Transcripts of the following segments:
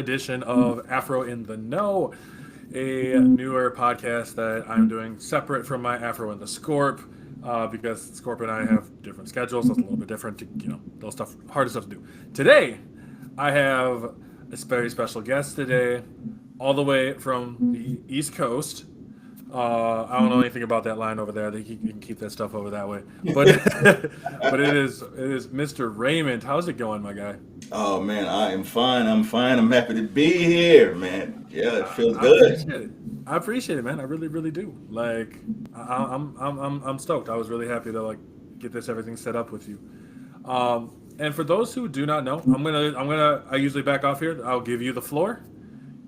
edition of Afro in the Know, a newer podcast that I'm doing separate from my Afro in the Scorp, because Scorp and I have different schedules. So it's a little bit different. Those stuff, harder stuff to do. Today, I have a very special guest today, all the way from the East Coast. I don't know anything about that line over there. I think you can keep that stuff over that way. But but it is Mr. Raymond. How's it going, my guy? Oh man, I am fine. I'm fine. I'm happy to be here, man. Yeah, it feels I good. appreciate it. I appreciate it, man. I really, really do. Like, I'm stoked. I was really happy to like get this everything set up with you. And for those who do not know, I usually back off here. I'll give you the floor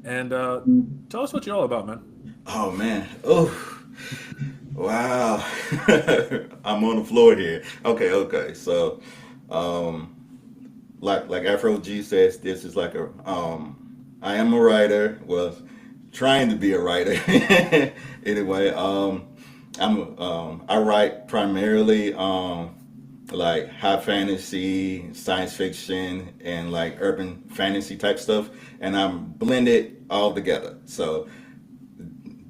and tell us what you're all about, man. Oh man. Oh wow. I'm on the floor here. Okay. So, um, like Afro G says, this is like a I am a writer. Well, trying to be a writer. Anyway, I write primarily like high fantasy, science fiction, and like urban fantasy type stuff, and I'm blended all together. So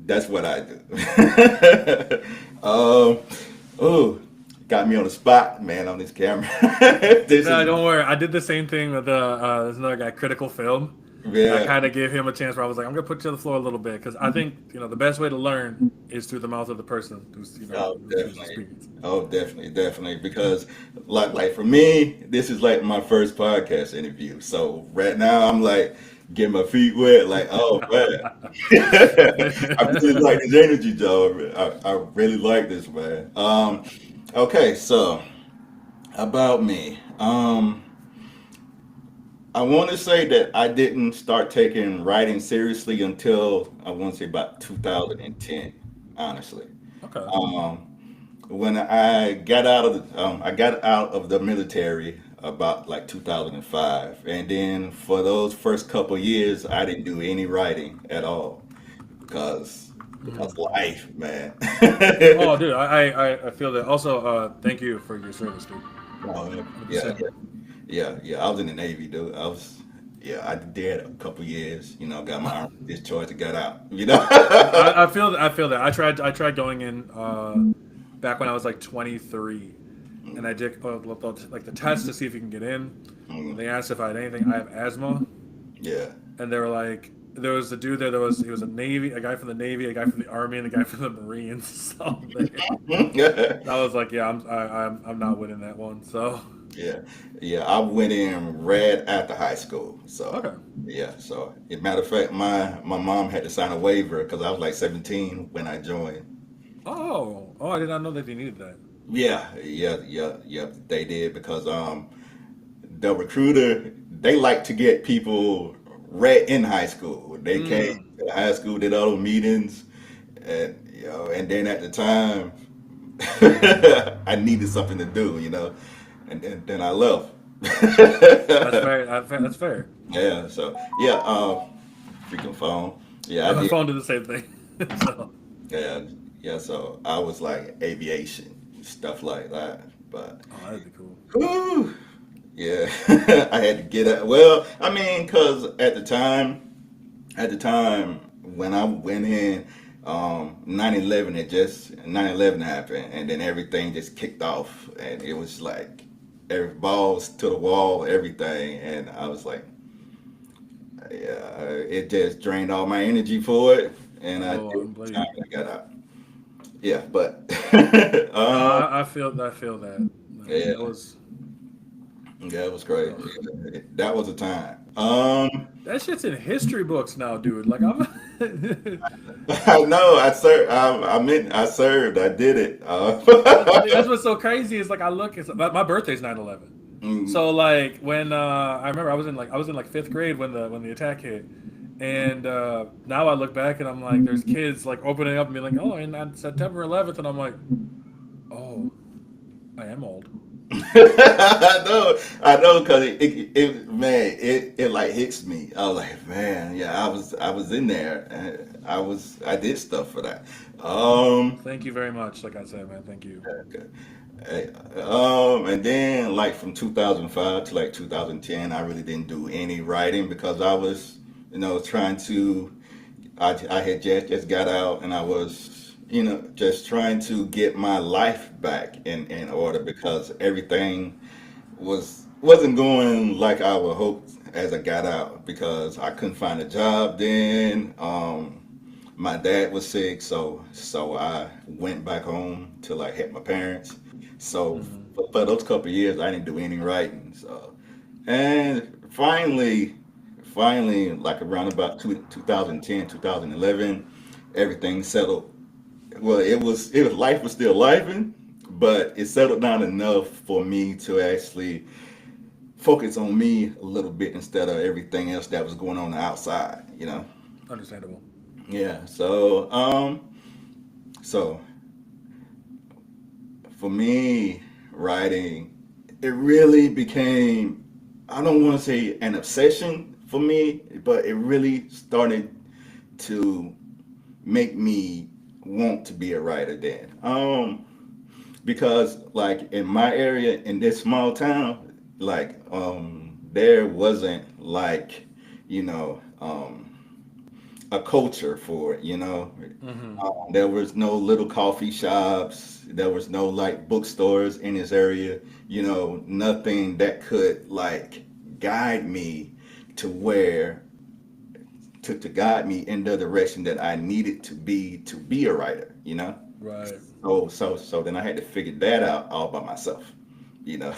that's what I do. um, oh, got me on the spot, man, on this camera. This No, is don't worry. I did the same thing with there's another guy, Critical Film. I yeah. kind of gave him a chance where I was like, I'm gonna put you on the floor a little bit because I think the best way to learn is through the mouth of the person who's Oh, who's definitely. speaking. Oh, definitely. Because like for me, this is like my first podcast interview. So right now I'm like getting my feet wet, like, oh man. I really like this energy, Joe. I really like this, man. Okay, so about me. I want to say that I didn't start taking writing seriously until I want to say about 2010, honestly. Okay. Um, when I got out of the military about like 2005, and then for those first couple years, I didn't do any writing at all because life, man. Oh, dude, I feel that. Also, thank you for your service, dude. Oh, yeah, 100%. yeah. I was in the Navy, dude. Yeah, I did a couple years. Got my army discharged and got out. I feel that. I tried going in back when I was like 23, and I did like the test to see if you can get in. And Mm, they asked if I had anything. I have asthma, yeah. and they were like, there was a dude there. He was a guy from the Navy, a guy from the Army, and a guy from the Marines. So I was like, yeah, I'm not winning that one. So Yeah, yeah. I went in right after high school. So, okay. yeah. So, as a matter of fact, my mom had to sign a waiver because I was like 17 when I joined. Oh, I did not know that they needed that. Yeah. They did because the recruiter they like to get people right in high school. They came Mm. to high school, did all the meetings, and and then at the time, I needed something to do, and then I left. That's fair. That's fair. Yeah, so yeah, freaking phone. Yeah, I My did. phone did the same thing. So Yeah, yeah. So I was like aviation stuff like that, but oh, that'd be cool. whew, yeah, I had to get it. Well, I mean, cause at the time when I went in, 9/11, it just 9/11 happened, and then everything just kicked off, and it was like every balls to the wall, everything, and I was like. Yeah, it just drained all my energy for it, and I Oh, I did don't blame time you. I got out. Yeah, but No, I feel that. Like, yeah, that was yeah, it was great. ugh. Yeah, that was a time. That shit's in history books now, dude. Like I'm. I know. I served. I meant I served. I did it. That's what's so crazy is like I look. My birthday's 9/11. Mm, So like when I remember I was in like fifth grade when the attack hit, and now I look back and I'm like, there's kids like opening up and being like, oh, and on September 11th, and I'm like, oh, I am old. I know, cause man, it like hits me. I was like, man, yeah, I was in there. I did stuff for that. Um, Thank you very much. Like I said, man, thank you. okay. And then like from 2005 to like 2010, I really didn't do any writing because I was trying to. I had just got out, and I was, just trying to get my life back in order because everything wasn't going like I would hope as I got out because I couldn't find a job then. My dad was sick, so I went back home to like help my parents. So Hmm. for those couple of years, I didn't do any writing. So and finally, like around about 2010, 2011, everything settled. Well, it was life was still lifing, but it settled down enough for me to actually focus on me a little bit instead of everything else that was going on outside. Understandable. Yeah. So for me, writing, it really became, I don't want to say an obsession for me, but it really started to make me want to be a writer then. Because like in my area in this small town, like there wasn't like, you know, a culture for it. Hmm. There was no little coffee shops. There was no like bookstores in this area. Nothing that could like guide me to where to guide me in the direction that I needed to be a writer. Right. So then I had to figure that out all by myself. You know.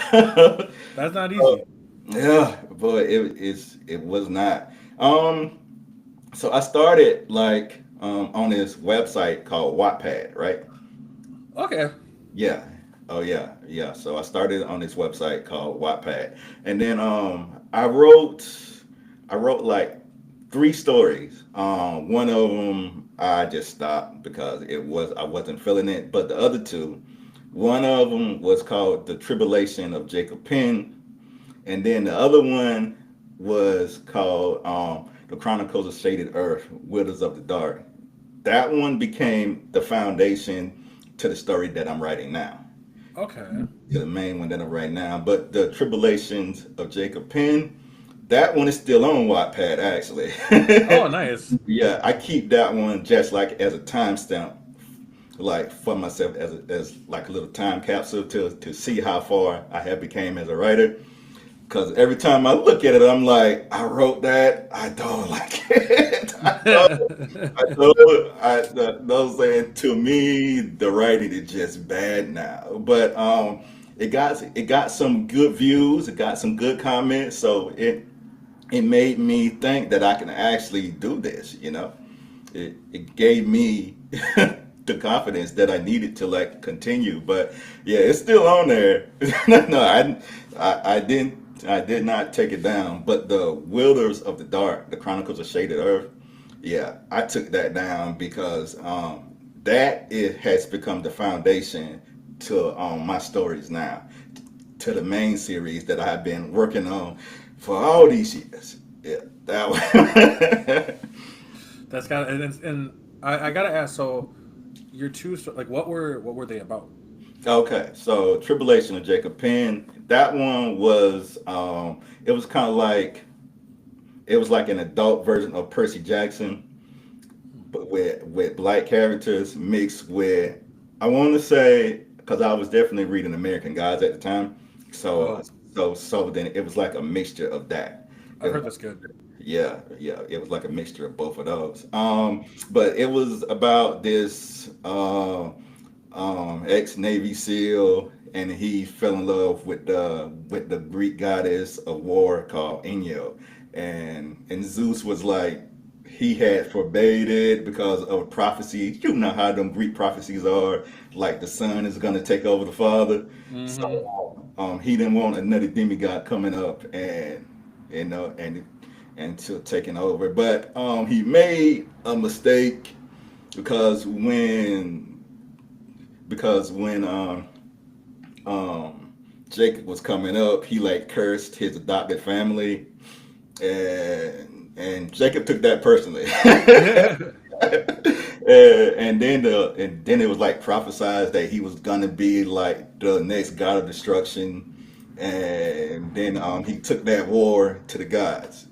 That's not So, easy. yeah, but it was not. Um, so I started like on this website called Wattpad, right? Okay. Yeah. Oh yeah, yeah. So I started on this website called Wattpad, and then I wrote like three stories. One of them I just stopped because I wasn't feeling it, but the other two, one of them was called The Tribulation of Jacob Penn, and then the other one was called The Chronicles of Shaded Earth, Wilders of the Dark. That one became the foundation to the story that I'm writing now, Okay. to the main one that I'm writing now. But the Tribulations of Jacob Penn, that one is still on Wattpad actually. Oh, nice. Yeah, I keep that one just like as a timestamp, like for myself as like a little time capsule to see how far I have became as a writer. Because every time I look at it, I'm like, I wrote that. I don't like it. Those saying to me, the writing is just bad now. But it got some good views. It got some good comments. So it made me think that I can actually do this. It gave me the confidence that I needed to like continue. But yeah, it's still on there. No, I did not take it down. But the Wilders of the Dark, the Chronicles of Shaded Earth, yeah, I took that down because that it has become the foundation to my stories now, to the main series that I've been working on for all these years. Yeah, that one. That's kind of and I gotta ask. So, your like what were they about? Okay, so Tribulation of Jacob Penn. That one was it was kind of like it was like an adult version of Percy Jackson, but with black characters mixed with, I want to say, because I was definitely reading American Gods at the time, so Oh, so then it was like a mixture of that. I've heard that's good. Yeah, yeah, it was like a mixture of both of those. But it was about this ex Navy SEAL, and he fell in love with the Greek goddess of war called Enyo, and Zeus was like he had forbade it because of prophecy. You know how them Greek prophecies are, like the son is gonna take over the father. Hmm. So he didn't want another demigod coming up and you know and to taking over. But he made a mistake because when Jacob was coming up, he like cursed his adopted family, and Jacob took that personally. And then it was like prophesied that he was gonna be like the next god of destruction, and then he took that war to the gods.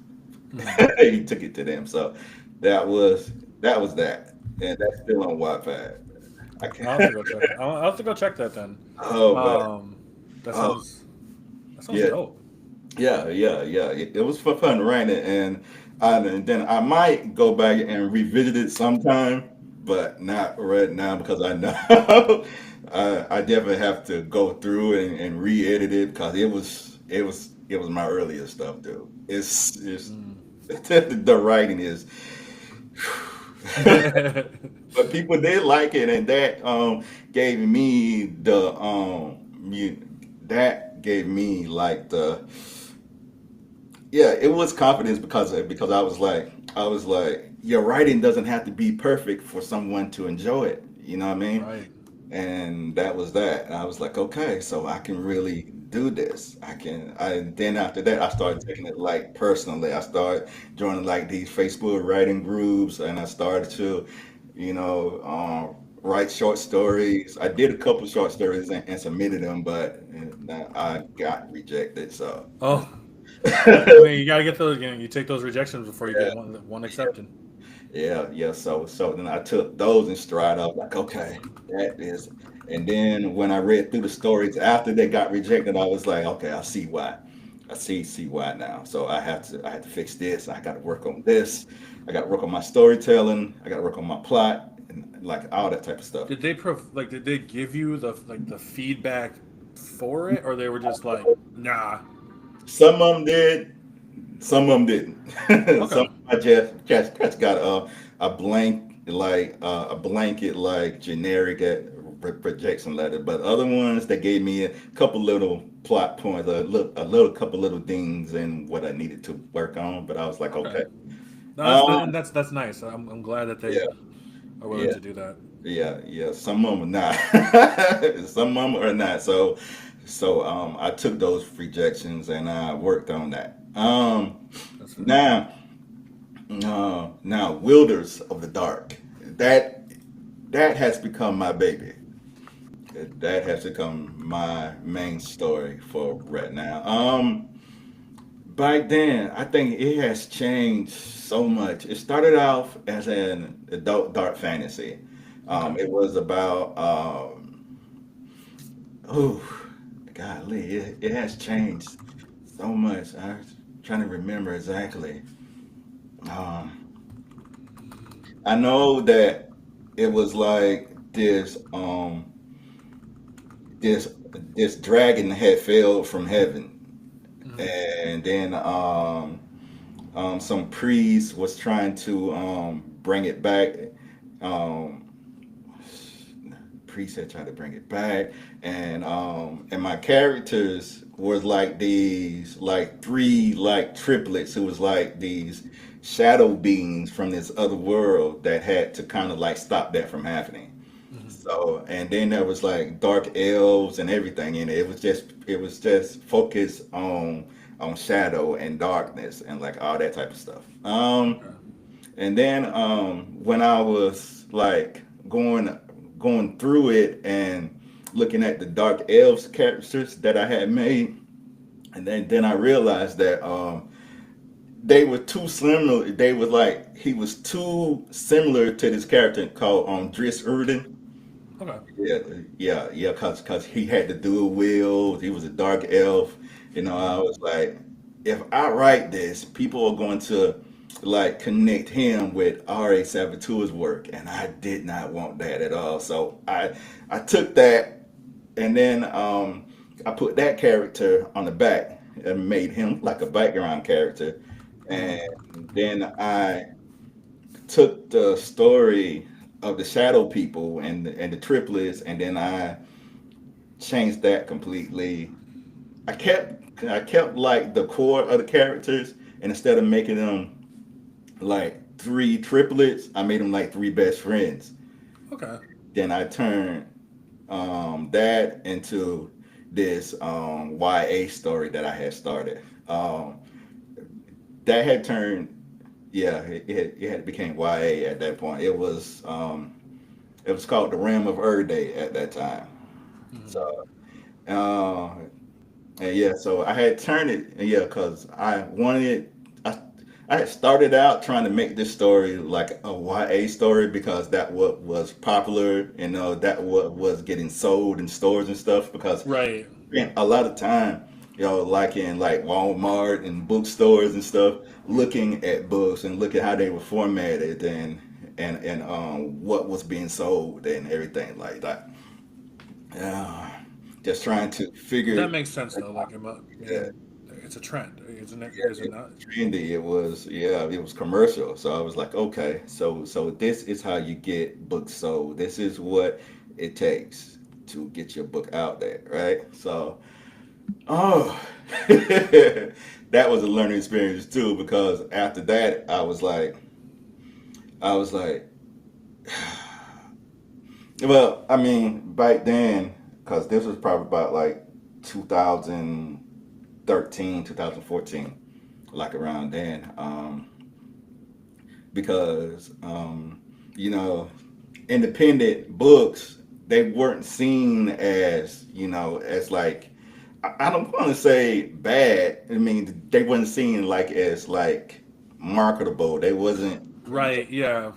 Hmm. He took it to them. So that was that was that, and that's still on Wattpad. I I'll have can't. to go check. I'll have to go check that then. Oh, but Um, that oh sounds that sounds yeah, dope. yeah. It was for fun writing, and then I might go back and revisit it sometime, but not right now because I know I definitely have to go through and re-edit it because it was my earlier stuff, dude. It's Mm. the writing is, but people did like it, and that gave me the that gave me like the yeah, it was confidence because I was like, your writing doesn't have to be perfect for someone to enjoy it. You know what I mean? Right. And that was that. And I was like, okay, so I can really do this. I then after that I started taking it like personally. I started joining like these Facebook writing groups, and I started to, you know, write short stories. I did a couple short stories and submitted them, but I got rejected. So Oh, I mean, you gotta get those. You take those rejections before you get one accepted. yeah. So then I took those in stride. I was like, okay, that is. And then when I read through the stories after they got rejected, I was like, okay, I see why. I see why now. So I had to fix this. I got to work on this. I got to work on my storytelling. I got to work on my plot and like all that type of stuff. Did they give you the feedback for it, or they were just like, nah? Some of them did. Some of them didn't. Some Okay. of I just got a a blanket like generic rejection letter, but other ones they gave me a couple little plot points, a little couple little things and what I needed to work on. But I was like, Okay. okay, No, um, and that's nice. I'm glad that they yeah, are willing yeah, to do that. yeah. Some of them are not. Some of them are not. So I took those rejections and I worked on that. That's fair. Now. Now, Wilders of the Dark. That that has become my baby. That has become my main story for right now. Back then, I think it has changed so much. It started off as an adult dark fantasy. Okay. It was about oh, golly, it has changed so much. I'm trying to remember exactly. Um, I know that it was like this this dragon had fell from heaven, Hmm. and then some priest was trying to bring it back. Um, priest had tried to bring it back, and my characters was like these like three like triplets who was like these shadow beings from this other world that had to kind of like stop that from happening. Hmm. So, and then there was like dark elves and everything in it. It was just focused on shadow and darkness and like all that type of stuff. Okay. And then when I was like going through it and looking at the dark elves characters that I had made, and then I realized that they were too similar. They was like he was too similar to this character called Driss Urden. Okay. Yeah, cause he had the dual wield. He was a dark elf. You know, I Hmm. was like, if I write this, people are going to like connect him with R.A. Sabatour's work, and I did not want that at all. So I took that, and then I put that character on the back and made him like a background character, Hmm. and then I took the story of the shadow people and the triplets, and then I changed that completely. I kept like the core of the characters, and instead of making them like three triplets, I made them like three best friends. Okay. Then I turned that into this YA story that I had started. That had turned yeah, it had became YA at that point. It was called the Realm of Erde at that time. Hmm. So and yeah, so I had turned it, yeah, because I wanted, I, I had started out trying to make this story like a YA story because that what was popular, that what was getting sold in stores and stuff. Because Right. I spent a lot of time, like in like Walmart and bookstores and stuff, looking at books and look at how they were formatted and what was being sold and everything like that. Uh, just trying to That figure. makes sense though. Like, Yeah, it's a trend, isn't it? yeah, Is it it not? was trendy. It was commercial. So I was like, okay, so this is how you get books sold. This is what it takes to get your book out there, right? So, oh, that was a learning experience too because after that, I was like, well, I mean, back then, because this was probably about like 2013, 2014, like around then. Because you know independent books, they weren't seen as as like, I don't want to say bad. I mean, they wasn't seen like as like marketable. They wasn't. Right. Yeah.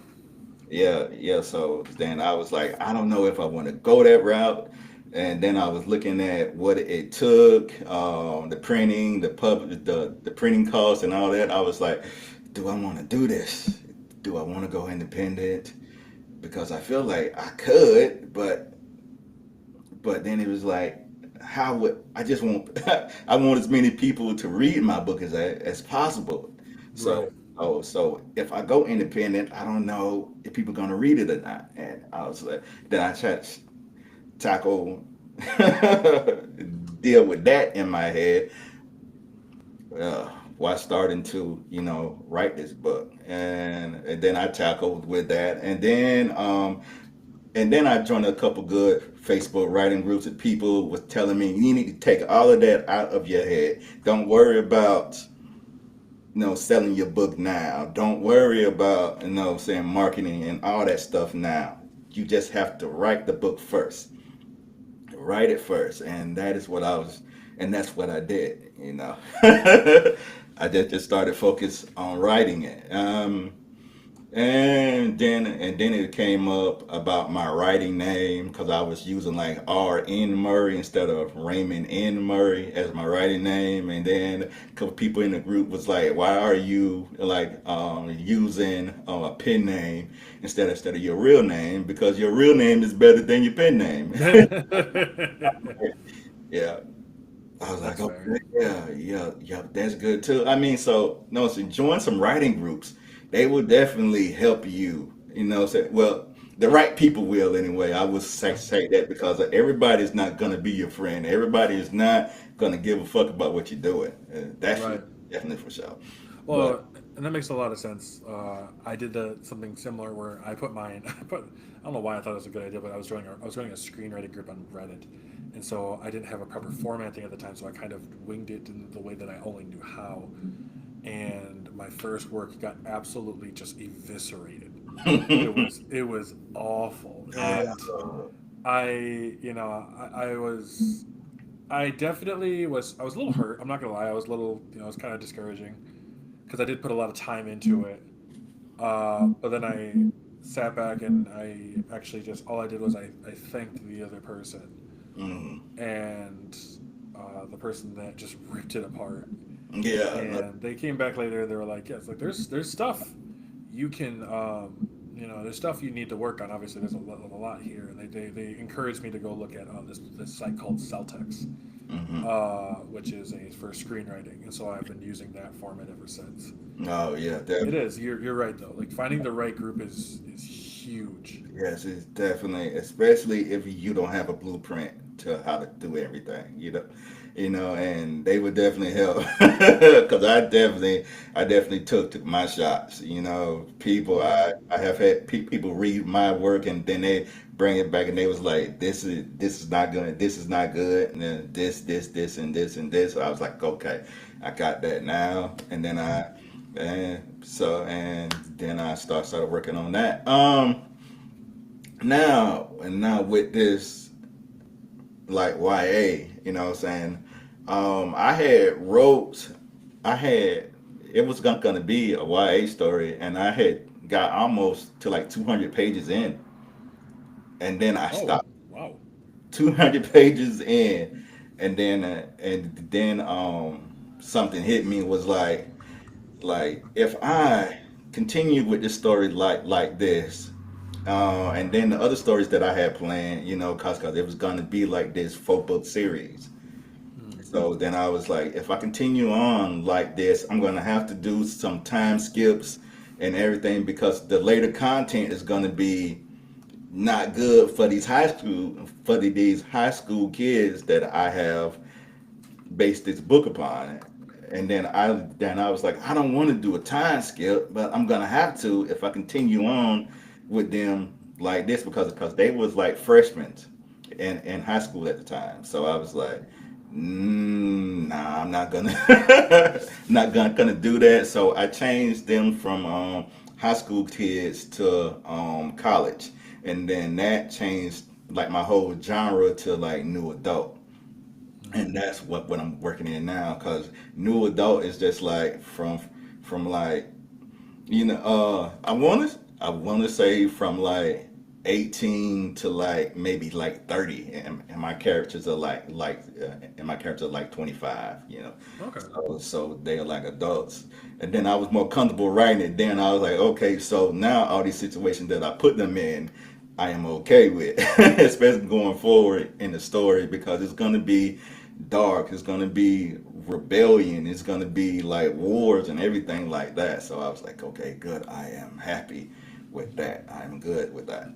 Yeah, yeah. So then I was like, I don't know if I want to go that route. And then I was looking at what it took, the printing, the printing costs, and all that. I was like, do I want to do this? Do I want to go independent? Because I feel like I could, but then it was like, how would I just want? I want as many people to read my book as possible. Right. So if I go independent, I don't know if people are gonna read it or not. And I was like, then I tried to tackle deal with that in my head while starting to write this book, and then I tackled with that, and then I joined a couple good Facebook writing groups that people was telling me you need to take all of that out of your head. Don't worry about selling your book now. Don't worry about saying marketing and all that stuff now. You just have to write the book first. Write it first, and that is what I was, and that's what I did. I just started focus on writing it. And then it came up about my writing name because I was using like R.N. Murray instead of Raymond N. Murray as my writing name. And then a couple people in the group was like, "Why are you like using a pen name instead of your real name? Because your real name is better than your pen name." Yeah, I was like, That's fair. okay, yeah, yeah, yeah, that's good too. I mean, so no, so join some writing groups. They will definitely help you. Say, well, the right people will anyway. I would say that because everybody's not gonna be your friend. Everybody is not gonna give a fuck about what you're doing. That's Right. definitely for sure. But Well, and that makes a lot of sense. I did something similar where I put mine. I don't know why I thought it was a good idea, but I was running a screenwriting group on Reddit, and so I didn't have a proper formatting at the time, so I kind of winged it in the way that I only knew how. And my first work got absolutely just eviscerated. It was awful, and I definitely was a little hurt. I'm not gonna lie, I was a little, it was kind of discouraging because I did put a lot of time into it. But then I sat back and I actually just all I did was I thanked the other person mm, and the person that just ripped it apart. yeah, And they came back later. They were like, "Yes, like there's stuff you can there's stuff you need to work on. Obviously, there's a lot here." And they encouraged me to go look at this site called Celtex, hmm, which is a for screenwriting, and so I've been using that format ever since. oh yeah, It is. You're right though. Like finding the right group is huge. yes, it's definitely, especially if you don't have a blueprint to how to do everything, and they would definitely help because I definitely took my shots. People, Right. I have had people read my work and then they bring it back and they was like, this is not good, this is not good, and then this and this and this. I was like, okay, I got that now, and then and then I started working on that. Now with this like YA, I had wrote, I had it was gonna be a YA story, and I had got almost to like 200 pages in, and then I Oh, stopped. wow. 200 pages in, and then something hit me, was like if I continue with this story like this, and then the other stories that I had planned, cause it was gonna be like this 4 book series. Mm. So then I was like, if I continue on like this, I'm gonna have to do some time skips and everything, because the later content is gonna be not good for these high school kids that I have based this book upon. And then I was like, I don't want to do a time skip, but I'm gonna have to if I continue on with them like this, because they was like freshmen in high school at the time. So I was like, nah, I'm not gonna not gonna do that. So I changed them from high school kids to college, and then that changed like my whole genre to like new adult. Mm. And that's what I'm working in now, because new adult is just like from like, I want to say from like 18 to like maybe like 30, and my characters are and my characters are like 25, Okay. so they are like adults. And then I was more comfortable writing it. Then I was like, okay, so now all these situations that I put them in, I am okay with, especially going forward in the story, because it's gonna be dark, it's gonna be rebellion, it's gonna be like wars and everything like that. So I was like, okay, good. I am happy with that. I'm good with that.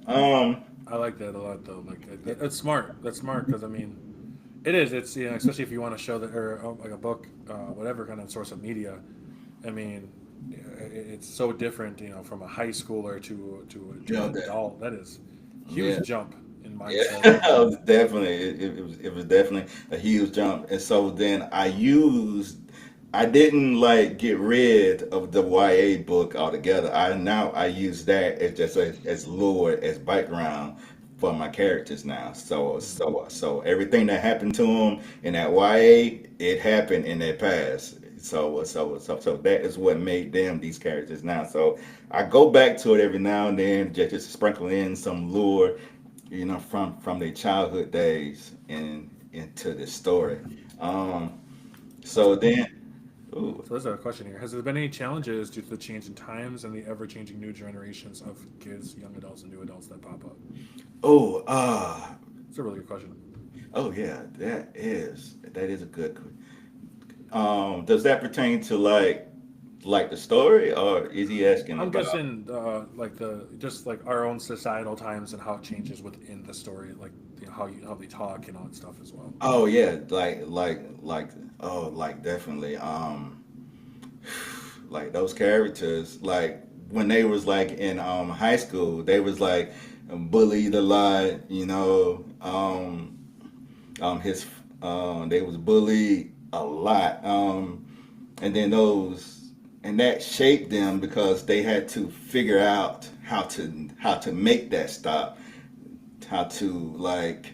I like that a lot, though. Like, that's smart. That's smart because I mean, it is. It's especially if you want to show that or like a book, whatever kind of source of media. I mean, it's so different, from a high schooler to an That, adult. That is yeah. huge jump in Yeah, mindset. it was definitely it was definitely a huge jump. And so then I didn't like get rid of the YA book altogether. I use that as just as lore, as background for my characters now. So Mm. everything that happened to them in that YA, it happened in their past. So that is what made them these characters now. So I go back to it every now and then, just sprinkle in some lore, from their childhood days and into the story. Um, so So, then, ooh, so there's a question here. Has there been any challenges due to the change in times and the ever-changing new generations of kids, young adults, and new adults that pop up? oh, It's a really good question. oh yeah, that is a good. Does that pertain to like the story, or is he asking I'm about? guessing, like the just like our own societal times and how it changes within the story, like how they talk and all that stuff as well. Oh yeah, oh, like definitely. Like those characters, like when they was like in high school, they was like bullied a lot, his they was bullied a lot, and then those and that shaped them, because they had to figure out how to make that stop, how to like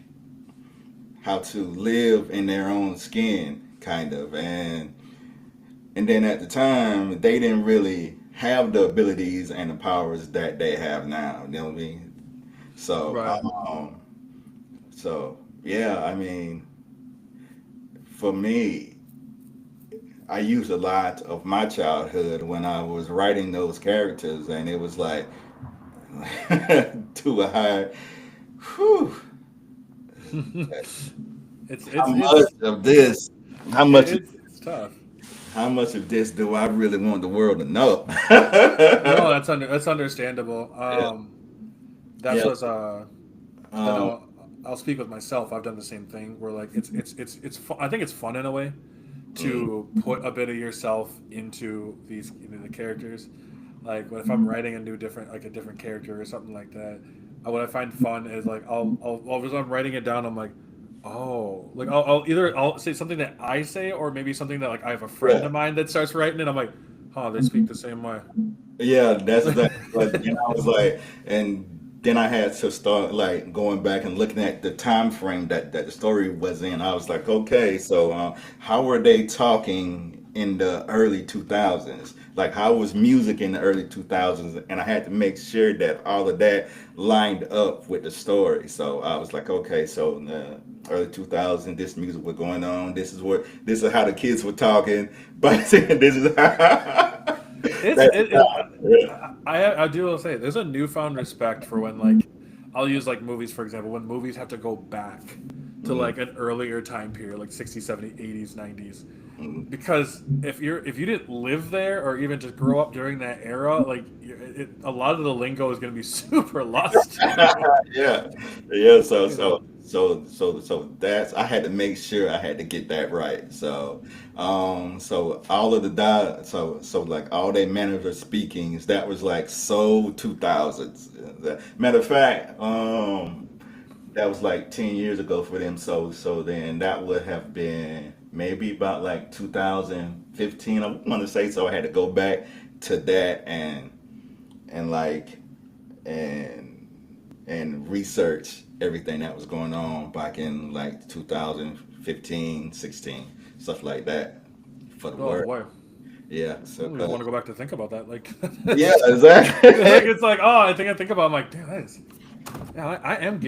how to live in their own skin, kind of. And then at the time, they didn't really have the abilities and the powers that they have now. You know what I mean? So, Right. yeah, I mean, for me, I used a lot of my childhood when I was writing those characters, and it was like to a high. Whew, it's how it's much it's of this? How much? it's tough. How much of this do I really want the world to know? No, that's understandable. Yeah, That's yeah. what's I Um, know. I'll speak with myself. I've done the same thing where like I think it's fun in a way mm, to put a bit of yourself into the characters. Like if I'm writing a new different like a different character or something like that, what I find fun is like as I'm writing it down, I'm like, oh, like I'll say something that I say or maybe something that like I have a friend yeah, of mine that starts writing it. I'm like, oh, they speak the same way. yeah. That's exactly what. I was like, and then I had to start like going back and looking at the time frame that the story was in. I was like, okay, so how were they talking in the early 2000s. Like how was music in the early 2000s, and I had to make sure that all of that lined up with the story. So I was like, okay, so in the early 2000s, this music was going on. This is how the kids were talking, but this is how. It's That's it, it how. I do will say there's a newfound respect for when like I'll use like movies for example when movies have to go back to Mm, like an earlier time period like 60s 70s 80s 90s mm. because if you didn't live there or even just grow up during that era like a lot of the lingo is going to be super lost to you. Yeah, yeah. So, You know. that's I had to make sure I had to get that right. So, so all of the di so like all their manners of speakings that was like so 2000s. Matter of fact, that was like 10 years ago for them. So then that would have been maybe about like 2015. I want to say so. I had to go back to that and like and research everything that was going on back in like 2015, 16, stuff like that for the Oh work. boy, Yeah. I So don't even want to go back to think about that like yeah, it's, exactly. it's like oh I think about it, I'm like damn that is yeah I am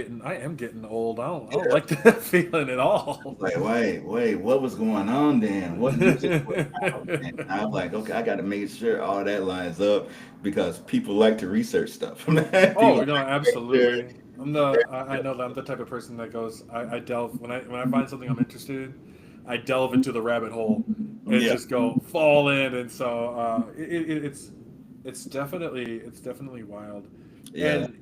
getting old I don't like that feeling at all. Like, wait, what was going on then? What music was out? And I'm like, okay, I got to make sure all that lines up because people like to research stuff. Oh People no, like to make sure. absolutely. I know that I'm the type of person that goes I delve when I find something I'm interested in, I delve into the rabbit hole and Yeah, just go fall in and so it's definitely wild. yeah. And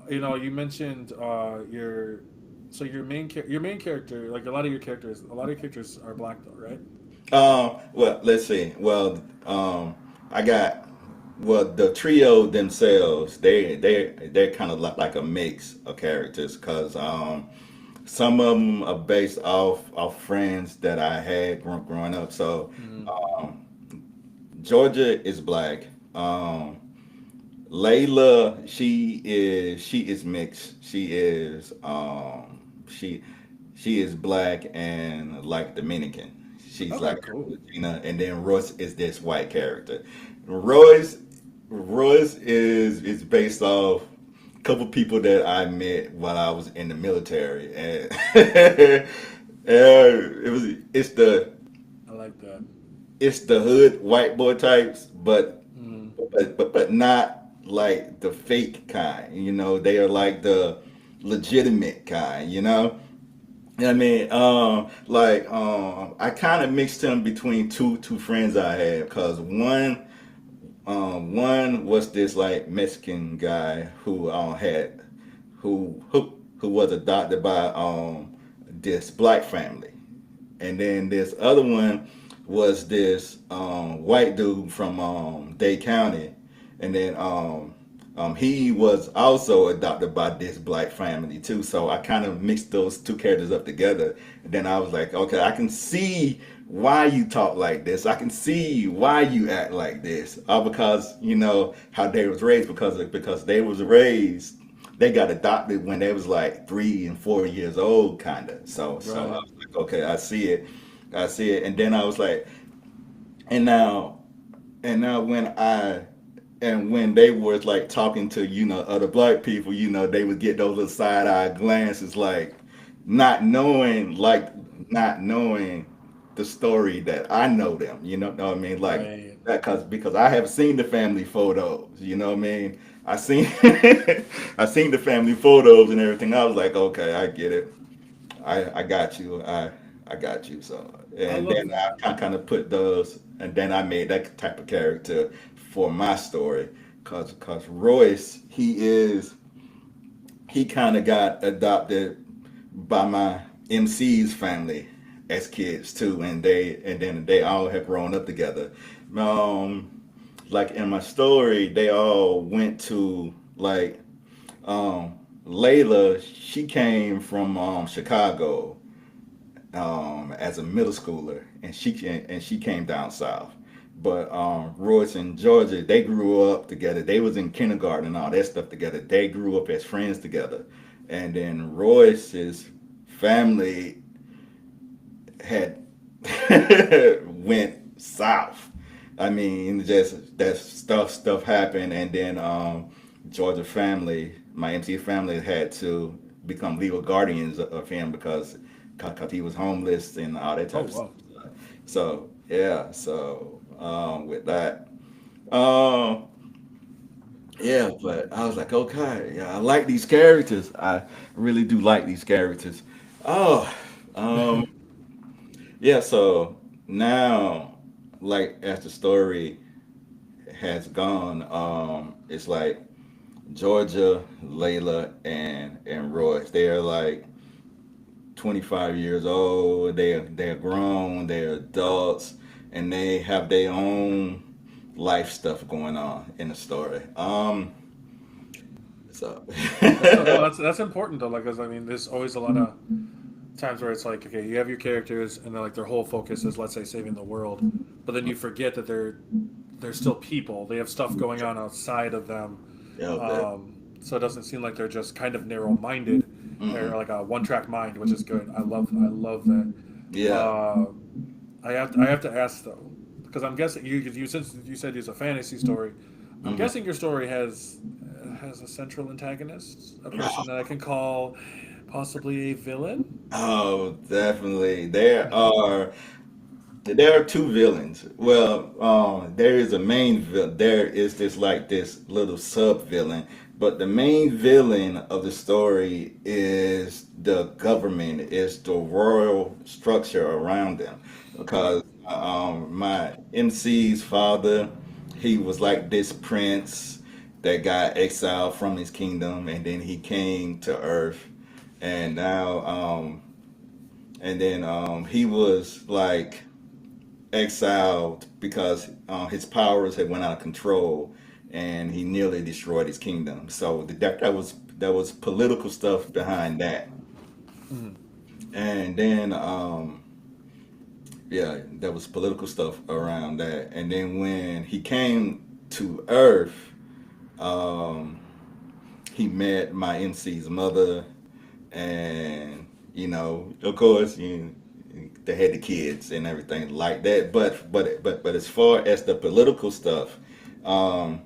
you mentioned your main character like a lot of your characters are black though, right? Well, let's see. Well, I got well the trio themselves. They're kind of like a mix of characters because some of them are based off friends that I had growing up. So Mm. um, Georgia is black. Layla, she is mixed. She is black and like Dominican. She's Okay, like cool. Latina, and then Royce is this white character. Royce Royce is based off a couple people that I met while I was in the military, and I like that. it's the hood white boy types, but Mm. not like the fake kind. They are like the legitimate kind. I mean, I kind of mixed them between two friends I had, because one was this like Mexican guy who who was adopted by this black family, and then this other one was this white dude from Dade County, and then he was also adopted by this black family too. So I kind of mixed those two characters up together, and then I was like, okay, I can see why you talk like this. I can see why you act like this. All because how they was raised, because they was raised. They got adopted when they was like 3 and 4 years old, kind of. So I Right. was like, okay, I see it. And then I was like, and now, when when they was like talking to other black people, they would get those little side eye glances, like not knowing the story that I know them. Know what I mean? Like Right. that, because I have seen the family photos. You know what I mean? I seen I seen the family photos and everything. I was like, okay, I get it. I got you. I got you. So, I and love then that. I kind of put those, and then I made that type of character for my story, cause Royce, he kind of got adopted by my MC's family as kids too, and then they all have grown up together. Um, like in my story, they all went to like Layla. She came from Chicago as a middle schooler, and she came down south. But Royce and Georgia, they grew up together. They was in kindergarten and all that stuff together. They grew up as friends together. And then Royce's family had went south. I mean, just that stuff happened, and then Georgia family, my MC family, had to become legal guardians of him because he was homeless and all that Oh type of stuff. wow. So yeah, so with that, um, yeah, but I was like, okay, yeah, I like these characters. I really do like these characters. Oh, um, yeah. So now, like as the story has gone, it's like Georgia, Layla, and Royce. They're like 25 years old. They're grown. They're adults, and they have their own life stuff going on in the story. So No, that's important though. Like, 'cause, I mean, there's always a lot of times where it's like, okay, you have your characters, and then like their whole focus is, let's say, saving the world, but then you forget that they're still people. They have stuff going on outside of them. yeah, that, So it doesn't seem like they're just kind of narrow-minded or mm-mm. like a one-track mind, which is good. I love that. Yeah. Uh, I have to ask though, because I'm guessing you since you said it's a fantasy story, I'm Hmm. guessing your story has a central antagonist, a person that I can call possibly a villain. Oh, definitely. There are two villains. Well, there is a main villain. There is this like this little sub villain, but the main villain of the story is the government, is the royal structure around them. Because my MC's father, he was like this prince that got exiled from his kingdom, and then he came to Earth, and now and then he was like exiled because his powers had went out of control, and he nearly destroyed his kingdom. So that was political stuff behind that, Mhm. and then yeah, there was political stuff around that. And then when he came to Earth, um, he met my MC's mother, and of course, they had the kids and everything like that. But as far as the political stuff, um,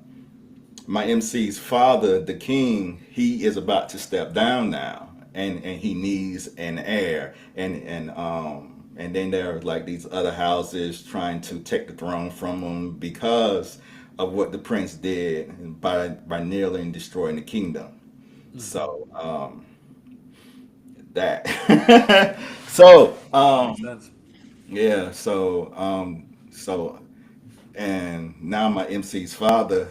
my MC's father, the king, he is about to step down now, and he needs an heir, and then there are like these other houses trying to take the throne from him because of what the prince did by nearly destroying the kingdom. Mhm. So that. So Makes sense. yeah, so and now my MC's father,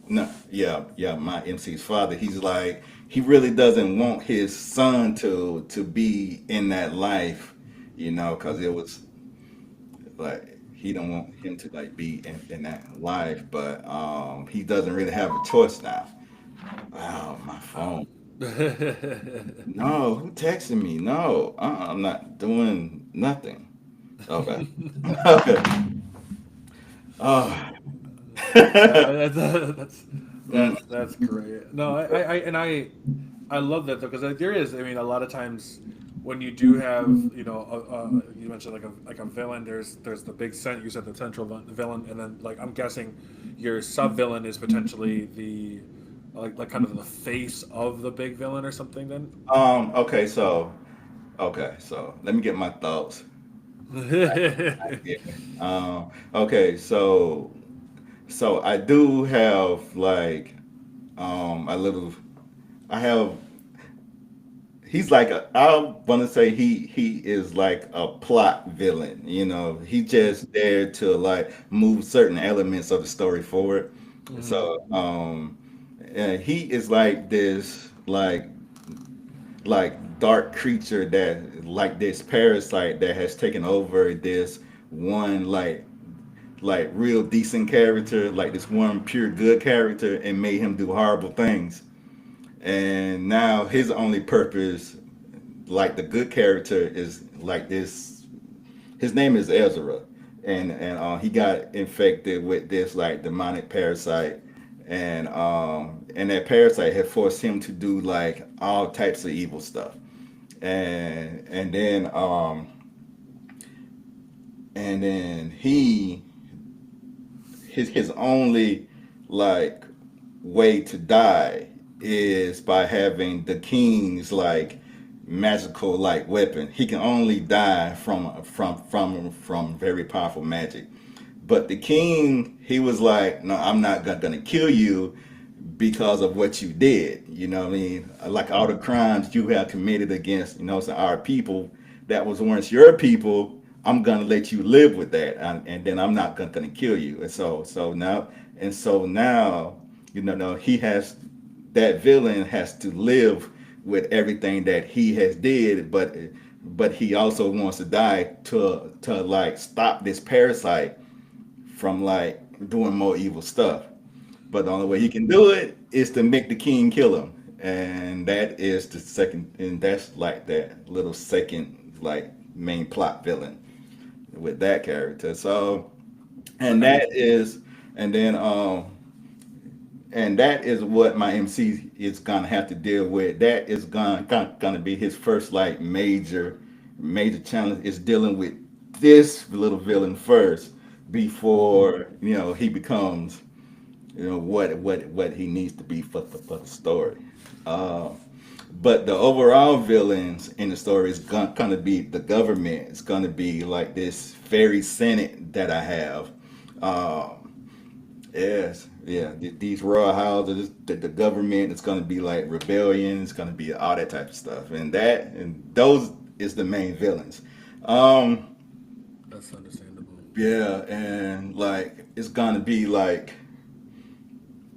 no, yeah, my MC's father, he's like, he really doesn't want his son to be in that life, because it was like he don't want him to like be in that life, but he doesn't really have a choice now. Wow, my Uh, phone. No, who texted me? No, I'm not doing nothing. Okay. Okay. Oh. that's Mm, that's great. No, I love that though, because there is. I mean, a lot of times when you do have, you mentioned like a villain. There's the big cent. You said the central villain, and then like I'm guessing your sub villain is potentially the like kind of the face of the big villain or something. Then. okay, so let me get my thoughts. Yeah. Okay, so I do have like a little. I have. He's like I want to say he is like a plot villain. He's just there to like move certain elements of the story forward. Mhm. So and he is like this like dark creature, that like this parasite that has taken over this one like real decent character, like this one pure good character, and made him do horrible things. And now his only purpose, like the good character, is like this. His name is Ezra, and he got infected with this like demonic parasite, and that parasite had forced him to do like all types of evil stuff, and then he his only like way to die is by having the king's like magical like weapon. He can only die from very powerful magic. But the king, he was like, no, I'm not gonna kill you because of what you did. You know what I mean? Like all the crimes you have committed against, so our people that was once your people, I'm gonna let you live with that, and then I'm not gonna kill you. And so now, no, he has that villain has to live with everything that he has did, but he also wants to die to like stop this parasite from like doing more evil stuff. But the only way he can do it is to make the king kill him. And that is the second, and that's like that little second, like main plot villain with that character. So, and Okay. that is, and then, and that is what my MC is gonna have to deal with. That is gonna be his first like major challenge is dealing with this little villain first before he becomes what he needs to be for the story. Uh, but the overall villains in the story is gonna be the government. It's gonna be like this fairy senate that I have. Yes, yeah. These royal houses, the government. It's gonna be like rebellion. It's gonna be all that type of stuff, and those is the main villains. Um, That's understandable. yeah, and like it's gonna be like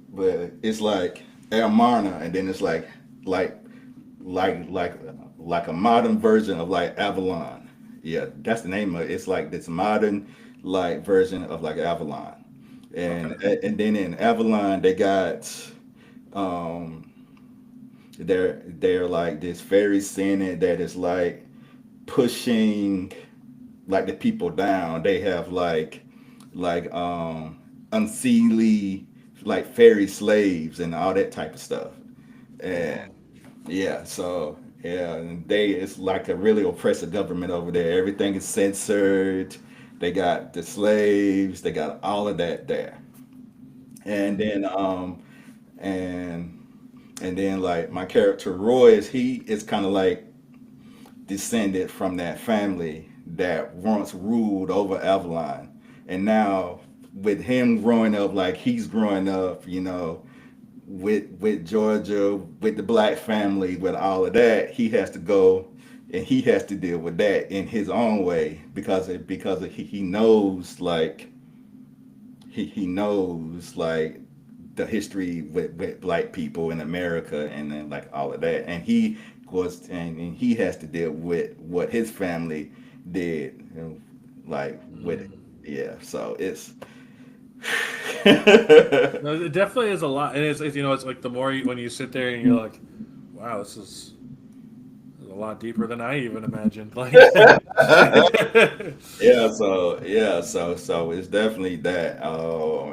but it's like Amarna, and then it's like like like a modern version of like Avalon. Yeah, that's the name of it. It's like this modern like version of like Avalon, Okay. and then in Avalon they got um they're like this fairy senate that is like pushing like the people down. They have like unseelie like fairy slaves and all that type of stuff. And Oh. yeah, so yeah, and it's like a really oppressive government over there. Everything is censored. They got the slaves, they got all of that there. And Mm. then and and then like my character Roy he is kind of like descended from that family that once ruled over Avalon. And now with him growing up like he's growing up, with Georgia, with the black family, with all of that, he has to go and he has to deal with that in his own way he knows like he knows like the history with black people in America and then like all of that, and and he has to deal with what his family did, like with it. Mm. Yeah, so it's No, it definitely is a lot, and it's like the more when you sit there and you're like, wow, this is a lot deeper than I even imagined. Like, yeah, so it's definitely that.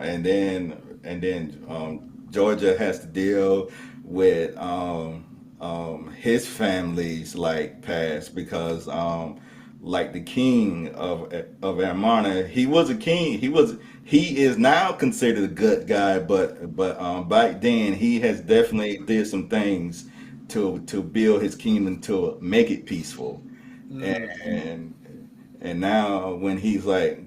And then Georgia has to deal with his family's like past because like the king of Amarna, he was a king. He is now considered a good guy, but back then he has definitely did some things to build his kingdom to make it peaceful. mm, And and now when he's like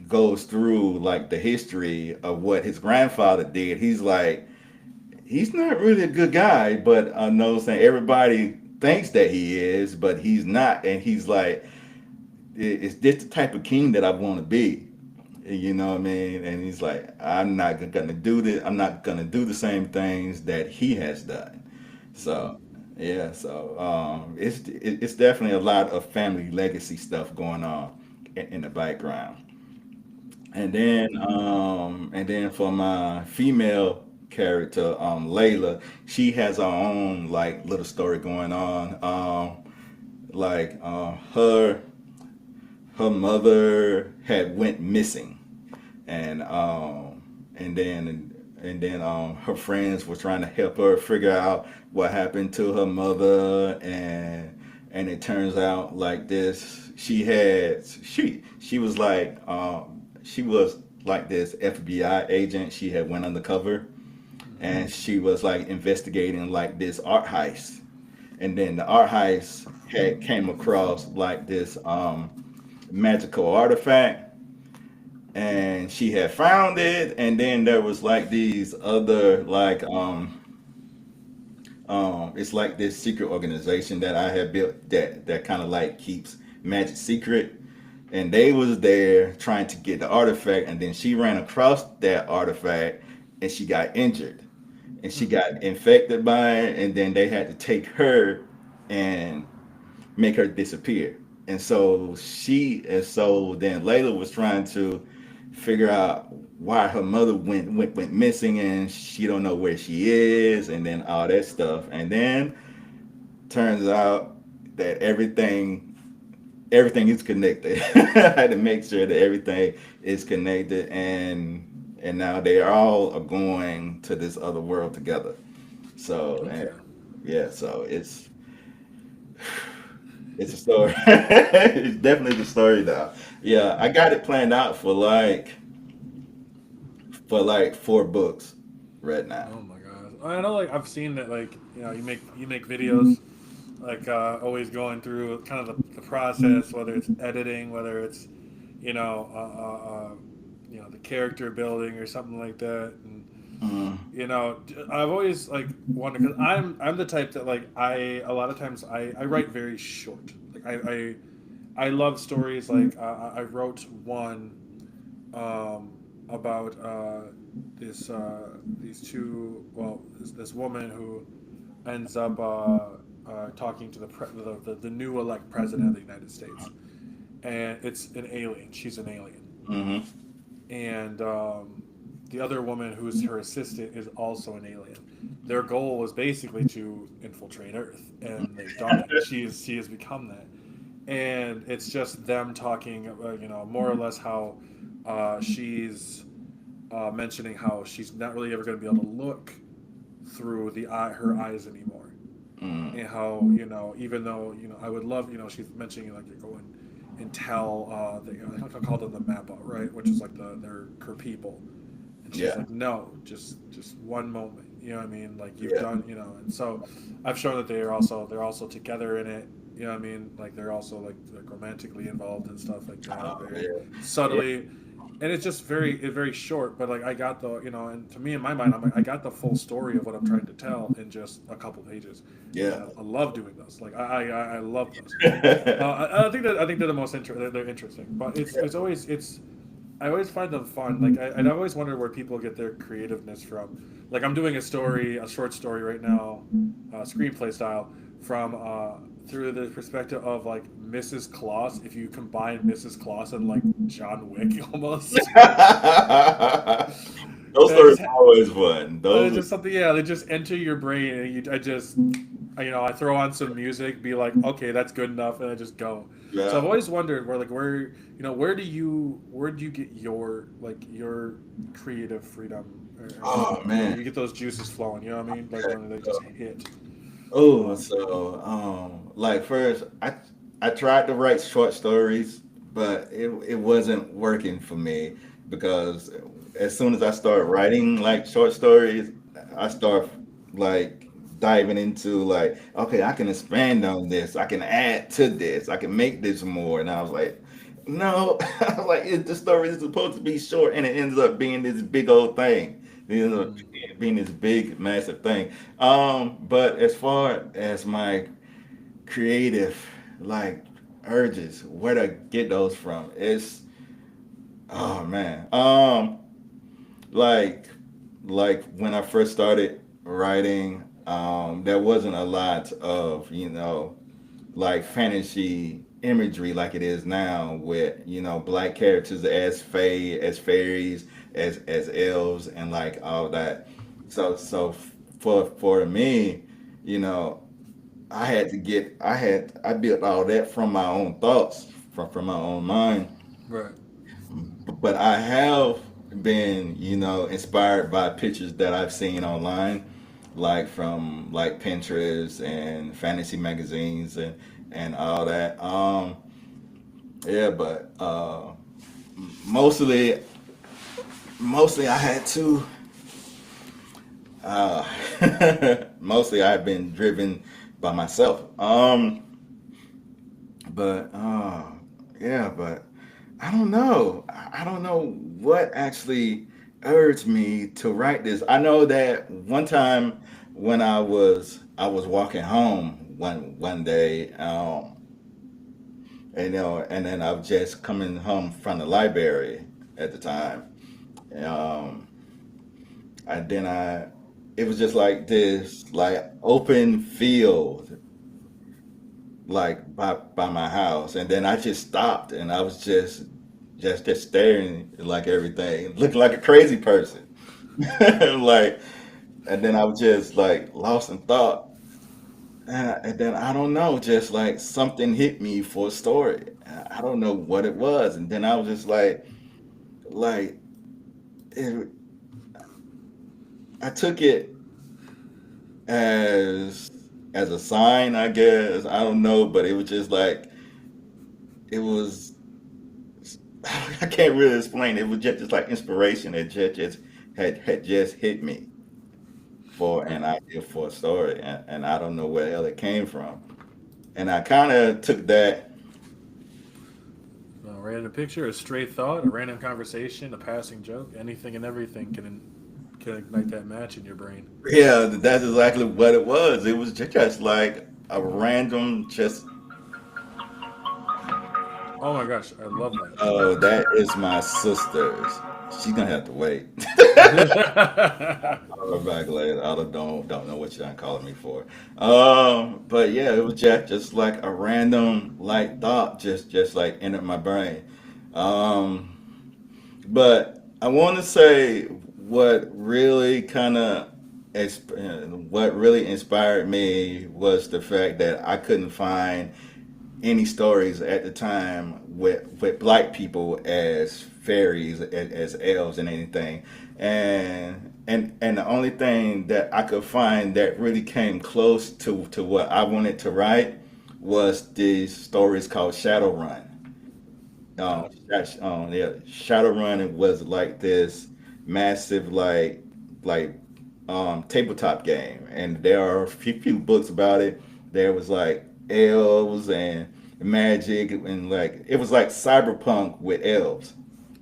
goes through like the history of what his grandfather did, he's like he's not really a good guy, but I know saying everybody thinks that he is, but he's not, and he's like it's this the type of king that I want to be. You know what I mean? And he's like, I'm not gonna do this. I'm not gonna do the same things that he has done. mm, So yeah, so it's definitely a lot of family legacy stuff going on in the background. And then for my female character, Layla, she has her own like little story going on. Like her mother had went missing, and then her friends were trying to help her figure out what happened to her mother, and it turns out like this she was like she was like this FBI agent. She had went undercover, and she was like investigating like this art heist. And then the art heist had came across like this magical artifact, and she had found it. And then there was like these other like it's like this secret organization that I had built that kind of like keeps magic secret, and they was there trying to get the artifact, and then she ran across that artifact, and she got injured, and she Mhm. got infected by it, and then they had to take her and make her disappear. And so then Layla was trying to figure out why her mother went missing, and she don't know where she is, and then all that stuff. And then turns out that everything is connected. I had to make sure that everything is connected, and now they all are going to this other world together. So and Okay. yeah, so it's a story. It's definitely the story though. Yeah, I got it planned out for like 4 books right now. Oh my god. I know, like I've seen that, like you make videos, like always going through kind of the process, whether it's editing, whether it's you know the character building or something like that, and Mm, I've always like wondered because I'm the type that like I a lot of times I write very short. Like I love stories. Like I wrote one um, about these two. Well, this woman who ends up talking to the new elect president of the United States, and it's an alien. She's an alien, hmm and the other woman who's her assistant is also an alien. Their goal was basically to infiltrate Earth, and they've done it. She has become that, and it's just them talking, more or less how she's mentioning how she's not really ever going to be able to look through her eyes anymore, mm, and how even though I would love she's mentioning like you go and tell I think I call them the Mappa, right, which is like her people, and she's yeah, like, no, just one moment, you know what I mean, like you've yeah, done, and so I've shown that they're also together in it, you know what I mean, like they're also like romantically involved and stuff like that, oh, very yeah, yeah, subtly, and it's just very short, but like I got the and to me in my mind I'm like I got the full story of what I'm trying to tell in just a couple pages, yeah. and I love doing those, like I love those. I think they're the most they're interesting, but it's I always find them fun. Like I always wonder where people get their creativeness from. Like I'm doing a short story right now, screenplay style, from through the perspective of like Mrs. Claus. If you combine Mrs. Claus and like John Wick almost, Those and I stories just are always fun. it's Those, just something, yeah, they just enter your brain, and I throw on some music, be like, okay, that's good enough, and I just go. So I've yeah. always wondered where do you get your creative freedom, Oh or man. you get those juices flowing, you know what I mean, like Okay. when they just So, hit. oh, Um, so like first, I tried to write short stories, but it wasn't working for me because as soon as I start writing like short stories, I start like diving into like, okay, I can expand on this, I can add to this, I can make this more, and I was like, no, I was like the story is supposed to be short, and it ends up being this big old thing. It ends up mm, being this big, massive thing. But as far as my creative like urges, where to get those from? It's oh man. Like like when I first started writing, there wasn't a lot of, like fantasy imagery like it is now with, black characters as as fairies, as elves and like all that. So for me, you know, I built all that from my own thoughts, from my own mind. right. But I have been, inspired by pictures that I've seen online, like from like Pinterest and fantasy magazines and all that. Yeah, but mostly Mostly I had to. Uh, Mostly I've been driven by myself. But yeah, but I don't know. I don't know what actually urged me to write this. I know that one time when I was walking home one day, and then I was just coming home from the library at the time. Um, and then it was just like this, like open field, like by my house, and then I just stopped, and I was just staring like everything, looking like a crazy person, like, and then I was just like lost in thought, and then I don't know, just like something hit me for a story. I don't know what it was, and then I was just like it, I took it as as a sign, I guess. I don't know, but it was just like it was. I can't really explain. It was just like inspiration. It just had just hit me for an idea for a story, and I don't know where the hell it came from. And I kind of took that. A random picture, a stray thought, a random conversation, a passing joke, anything and everything can ignite that match in your brain. Yeah, that's exactly what it was. It was just like a random, just Oh my gosh, I love that. oh, that is my sister's. She's gonna have to wait. Call her back later. I don't know what you're calling me for. But yeah, it was just like a random like thought just like entered my brain. Um, but I want to say what really what really inspired me was the fact that I couldn't find any stories at the time with black people as fairies, as elves, and anything. And the only thing that I could find that really came close to what I wanted to write was these stories called Shadowrun. Gotcha. Yeah, Shadowrun was like this massive like tabletop game, and there are a few books about it. There was like elves and magic, and like it was like cyberpunk with elves.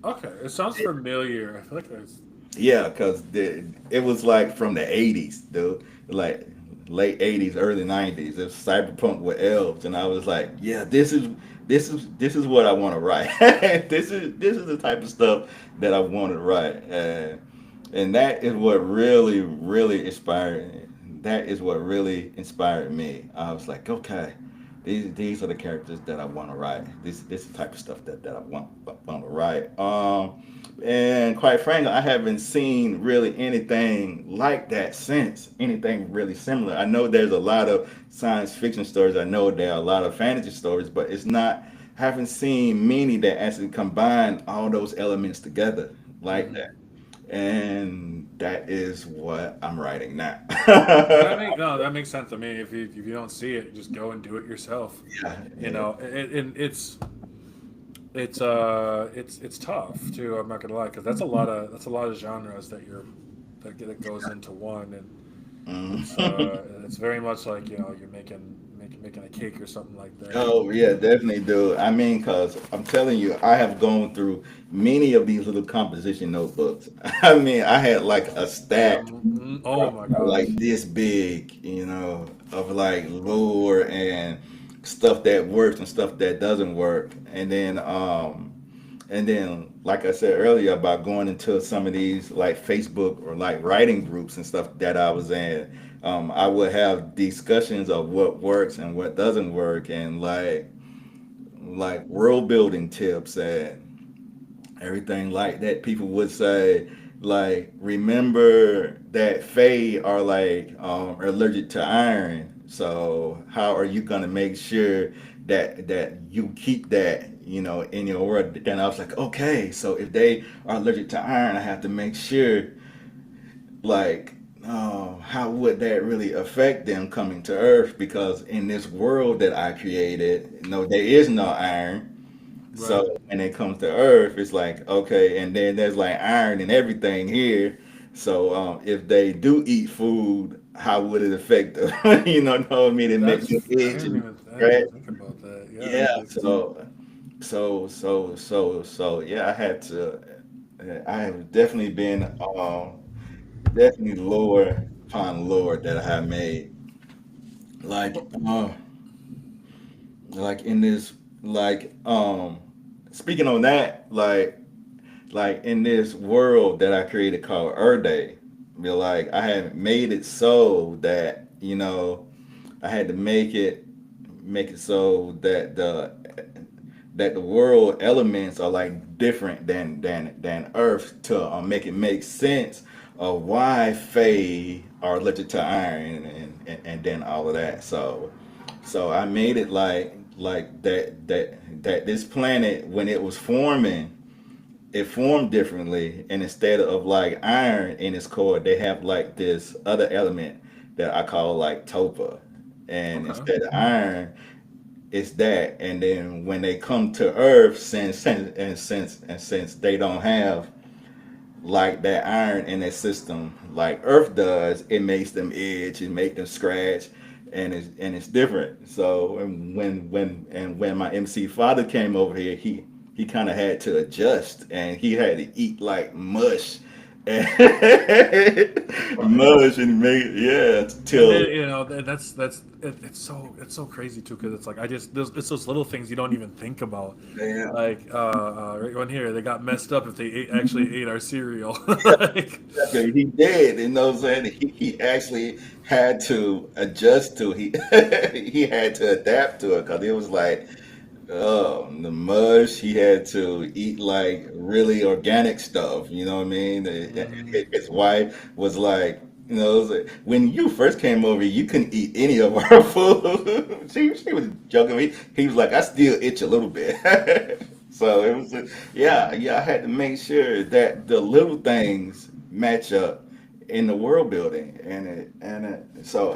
Okay, it sounds familiar. I feel like there's. Yeah, because it was like from the 80s, dude. Like late 80s, early 90s. It was cyberpunk with elves. And I was like, yeah, this is what I want to write. This is the type of stuff that I want to write. And that is what really inspired. That is what really inspired me. I was like, okay, these are the characters that I want to write. This is the type of stuff that I want to write. And quite frankly, I haven't seen really anything like that since. Anything really similar. I know there's a lot of science fiction stories. I know there are a lot of fantasy stories, but it's not. I haven't seen many that actually combine all those elements together like Mhm. that. And that is what I'm writing now. That makes sense to me. If you don't see it, just go and do it yourself. Yeah, You yeah. know, and it's tough too. I'm not gonna lie, because that's a lot of genres that goes into one, and Mhm. it's very much like you're making a cake or something like that. Oh yeah, definitely do. I mean, cause I'm telling you, I have gone through many of these little composition notebooks. I mean, I had like a stack Oh my gosh. like this big, of like lore and stuff that works and stuff that doesn't work. And then like I said earlier about going into some of these like Facebook or like writing groups and stuff that I was in, I would have discussions of what works and what doesn't work, and like world building tips and everything like that. People would say, like, remember that Fae are like allergic to iron. So how are you gonna make sure that you keep that in your world? Then I was like, okay, so if they are allergic to iron, I have to make sure, like, how would that really affect them coming to Earth? Because in this world that I created, there is no iron. Right. So when it comes to Earth, it's like okay, and then there's like iron and everything here. So if they do eat food, how would it affect them? Know what I mean? It makes them itch and I didn't scratch. even think about that. Yeah, Yeah. like So yeah, I had to. I have definitely been definitely lower upon lower that I have made. Like like in this like speaking on that like in this world that I created called Earth Day, be like I had made it so that I had to make it so that the world elements are like different than Earth to make it make sense of why Fae are allergic to iron and then all of that. So I made it like that this planet when it was forming, it formed differently, and instead of like iron in its core, they have like this other element that I call like topa, and okay. instead of iron it's that. And then when they come to Earth, since they don't have like that iron in their system like Earth does, it makes them itch, it makes them scratch, and it's different. So and when my MC father came over here, he kind of had to adjust, and he had to eat like mush and Right. mush and make yeah And till then it's so crazy too because it's like it's those little things you don't even think about. yeah. Like right one here, they got messed up if they actually ate our cereal. Like, Okay, he did, you know what I'm saying? He actually had to adjust to he he had to adapt to it because it was like the mush. He had to eat like really organic stuff. You know what I mean? mhm. His wife was like, it was like, when you first came over, you couldn't eat any of our food. She was joking with me. He was like, I still itch a little bit. So it was, yeah. I had to make sure that the little things match up in the world building, so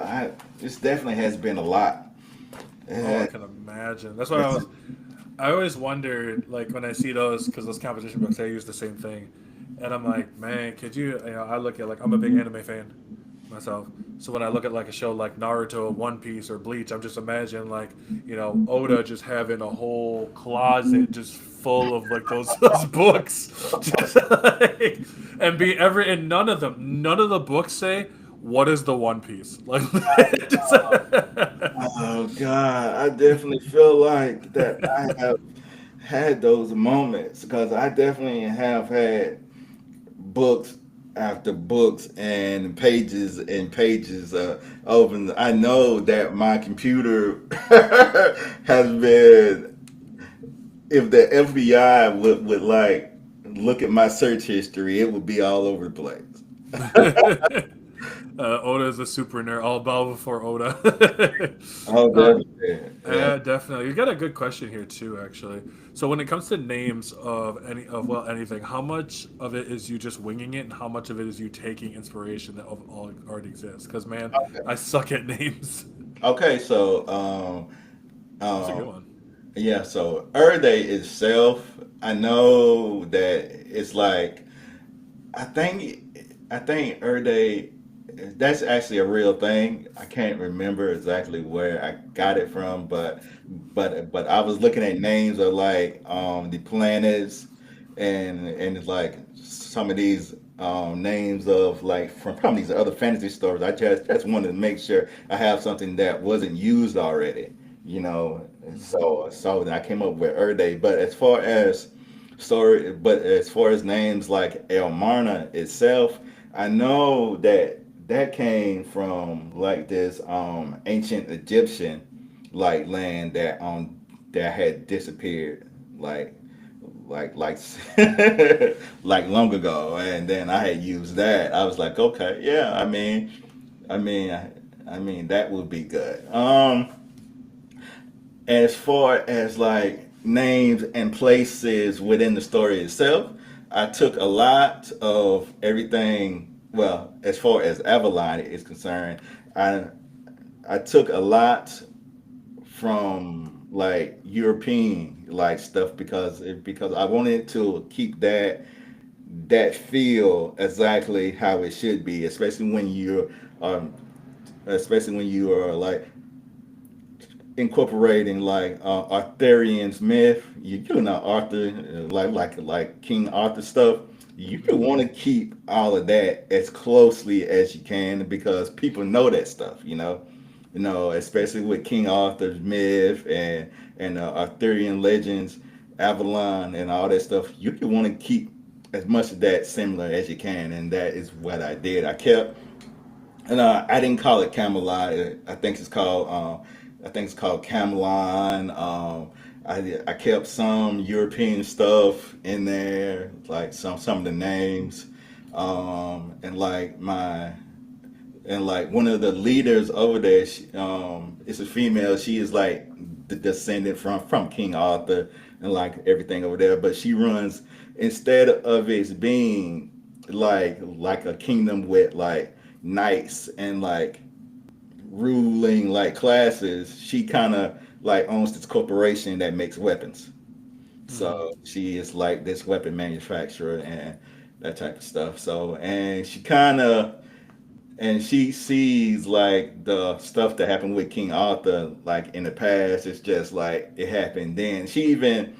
this definitely has been a lot. Oh, I Uh, can imagine. That's why I always wondered, like when I see those, because those competition books, I use the same thing, and I'm like, man, could I look at like I'm a big anime fan myself, so when I look at like a show like Naruto, One Piece, or Bleach, I'm just imagining like Oda just having a whole closet just full of like those books, just like, and none of the books say what is the One Piece like. Just, Oh God, I definitely feel like that I have had those moments because I definitely have had books after books and pages and pages open. I know that my computer has been, if the FBI would like look at my search history, it would be all over the place. Oda is a super nerd. I'll bow before Oda. Oh, uh, definitely. Yeah. yeah, definitely. You got a good question here too, actually. So when it comes to names of anything, how much of it is you just winging it, and how much of it is you taking inspiration that of all already exists? Because man, I suck at names. Okay, so That's a good um, one. yeah, so Earth Day itself, I know that it's like I think Earth Day, that's actually a real thing. I can't remember exactly where I got it from, but I was looking at names of like the planets and it's like some of these names of like from these other fantasy stories. I just wanted to make sure I have something that wasn't used already, you know. Hmm. So I came up with Earth Day. But as far as names like El Marna itself, I know that came from like this ancient Egyptian like land that had disappeared like like like long ago, and then I had used that. I was like, okay, yeah, I mean I mean that would be good. As far as like names and places within the story itself, I took a lot of everything. Well, as far as Avalon is concerned, I I took a lot from. like European like stuff because I wanted to keep that feel exactly how it should be, um especially when you are like incorporating like Arthurian's myth. You know Arthur, like King Arthur stuff. You Mhm. want to keep all of that as closely as you can because people know that stuff. Especially with King Arthur's myth and Arthurian legends, Avalon, and all that stuff. You want to keep as much of that similar as you can, and that is what I did. And I didn't call it Camelot. I think it's called Camelon. I kept some European stuff in there, like some of the names, and like one of the leaders over there, is a female. She is like the descendant from King Arthur and like everything over there. But she runs instead of it being like a kingdom with like knights and like ruling like classes. She kind of like owns this corporation that makes weapons. Mhm. So she is like this weapon manufacturer and that type of stuff. So and she sees like the stuff that happened with King Arthur like in the past. It's just like it happened then. She even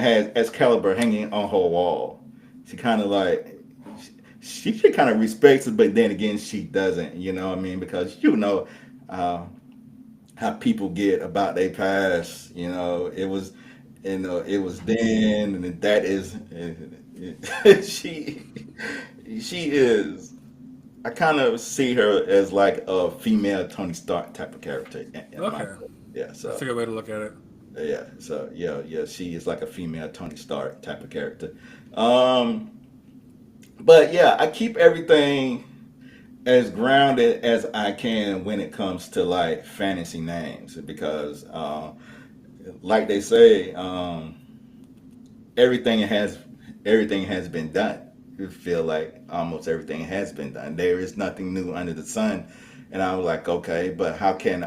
has Excalibur hanging on her wall. She kind of like she kind of respects it, but then again she doesn't. You know what I mean? Because uh, how people get about their past. It was then, and that is she. She is. I kind of see her as like a female Tony Stark type of character in my Okay, book. Yeah, that's a so good way to look at it. yeah, she is like a female Tony Stark type of character. Um, but yeah, I keep everything as grounded as I can when it comes to like fantasy names because, like they say, everything has everything has been done. I feel like almost everything has been done. There is nothing new under the sun, and I was like, okay, but how can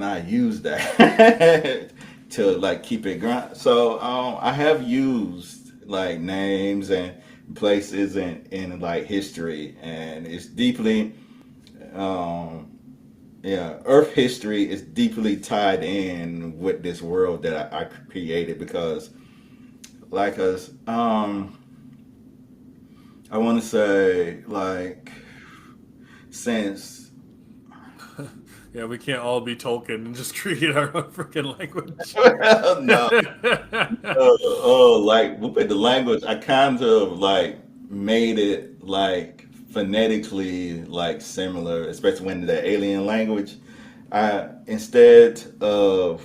I use that to like keep it grounded? So I have used like names and places in like history, and it's deeply um, yeah, Earth history is deeply tied in with this world that I created because like us I want to say like since Yeah, we can't all be Tolkien and just create our own freaking language. no. Like with the language, I kind of like made it like phonetically like similar, especially when the alien language. I instead of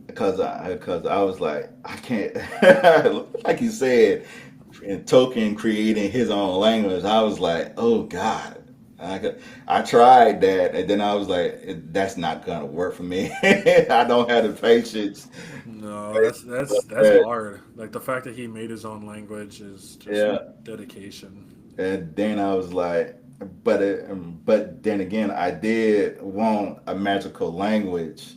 because I was like I can't like you said, and Tolkien creating his own language. I was like, oh God. I tried that, and then I was like, "That's not gonna work for me. I don't have the patience." No, that's hard. Like the fact that he made his own language is just Yeah, dedication. and then I was like, but then again, I did want a magical language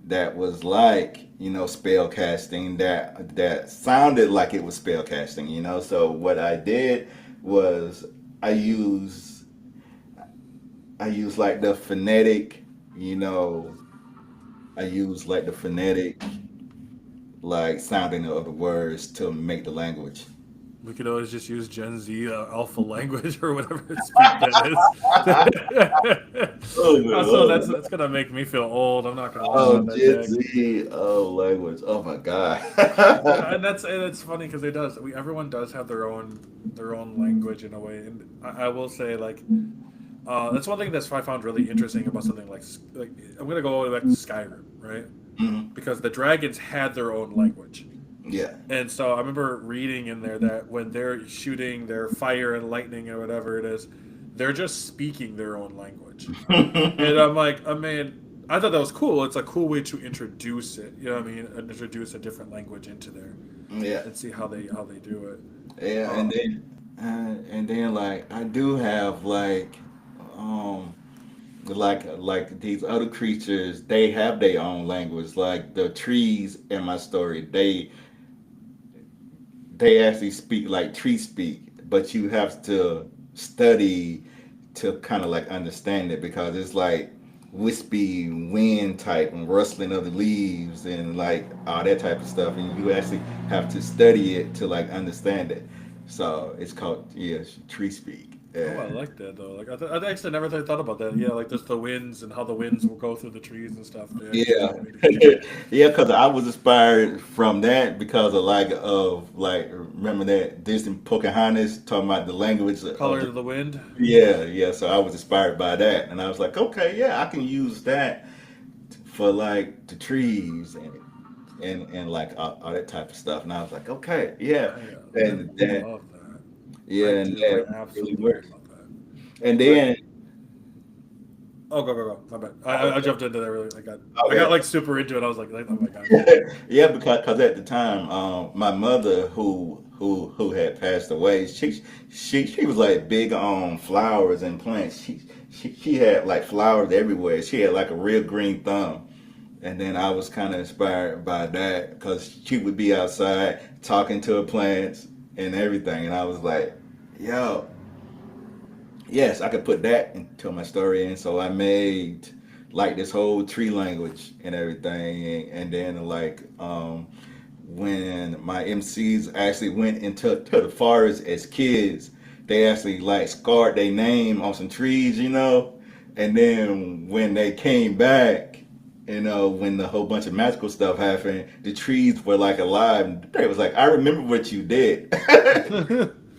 that was like, spell casting that sounded like it was spell casting. So what I did was I used I used like the phonetic, you know, I used like the phonetic like sounding of the words to make the language. We could always just use Gen Z alpha language or whatever speak that is. Oh, Also, oh, that's gonna make me feel old. I'm not gonna lie oh, about that, Gen Jack. Z, oh, language. Oh my God. Yeah, and it's funny because it does. Everyone does have their own language in a way, and I will say like that's one thing that's I found really interesting about something like I'm gonna go back to Skyrim, right? Mhm. Because the dragons had their own language. Yeah. And so I remember reading in there that when they're shooting their fire and lightning or whatever it is, they're just speaking their own language. And I'm like, I mean, I thought that was cool. It's a cool way to introduce it. You know what I mean? And introduce a different language into there Yeah. and see how they do it. Yeah, and then like I do have like um like these other creatures, they have their own language. Like the trees in my story, they actually speak like tree speak, but you have to study to kind of like understand it because it's like wispy wind type and rustling of the leaves and like all that type of stuff, and you actually have to study it to like understand it. So it's called, yeah, tree speak. Oh, I Yeah. like that though. Like I actually never thought about that. Yeah, like just the winds and how the winds will go through the trees and stuff. They actually Yeah, communicate. yeah, because I was inspired from that because of like remember that Disney Pocahontas talking about the language of Color the, of the wind. yeah, yeah. So I was inspired by that, and I was like, okay, yeah, I can use that for like the trees and like all that type of stuff. And I was like, okay, yeah, I and that love that. yeah, I and do. that I really absolutely works. love that. And Like, then oh, go. My bad. I okay, jumped into that really. I got okay. like super into it. I was like oh my god. Yeah, because at the time, my mother who had passed away, she was like big on flowers and plants. She had like flowers everywhere. She had like a real green thumb, and then I was kind of inspired by that because she would be outside talking to her plants and everything, and I was like, yo, yes, I could put that into my story, and so I made like this whole tree language and everything, and then like when my MCs actually went into to the forest as kids, they actually like scarred their name on some trees, and then when they came back. When the whole bunch of magical stuff happened, the trees were like alive. They was like, I remember what you did.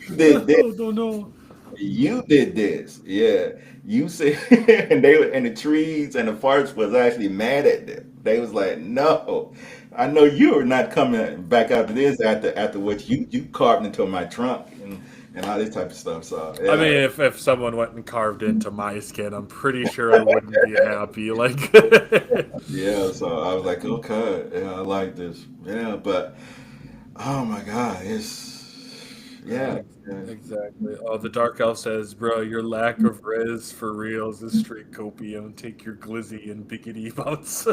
You did this. Oh no no. You did this, yeah. You said, and the trees and the forests was actually mad at them. They was like, "No, I know you are not coming back after this after what you carved into my trunk and all this type of stuff." So I mean, yeah, if someone went and carved into my skin, I'm pretty sure I wouldn't be happy. Like, yeah. So I was like, "Okay, yeah, I like this, yeah." But oh my God, yeah, yeah. exactly. Oh, the Dark Elf says, "Bro, your lack of res for reals is straight copium. Take your glizzy and biggity bounce."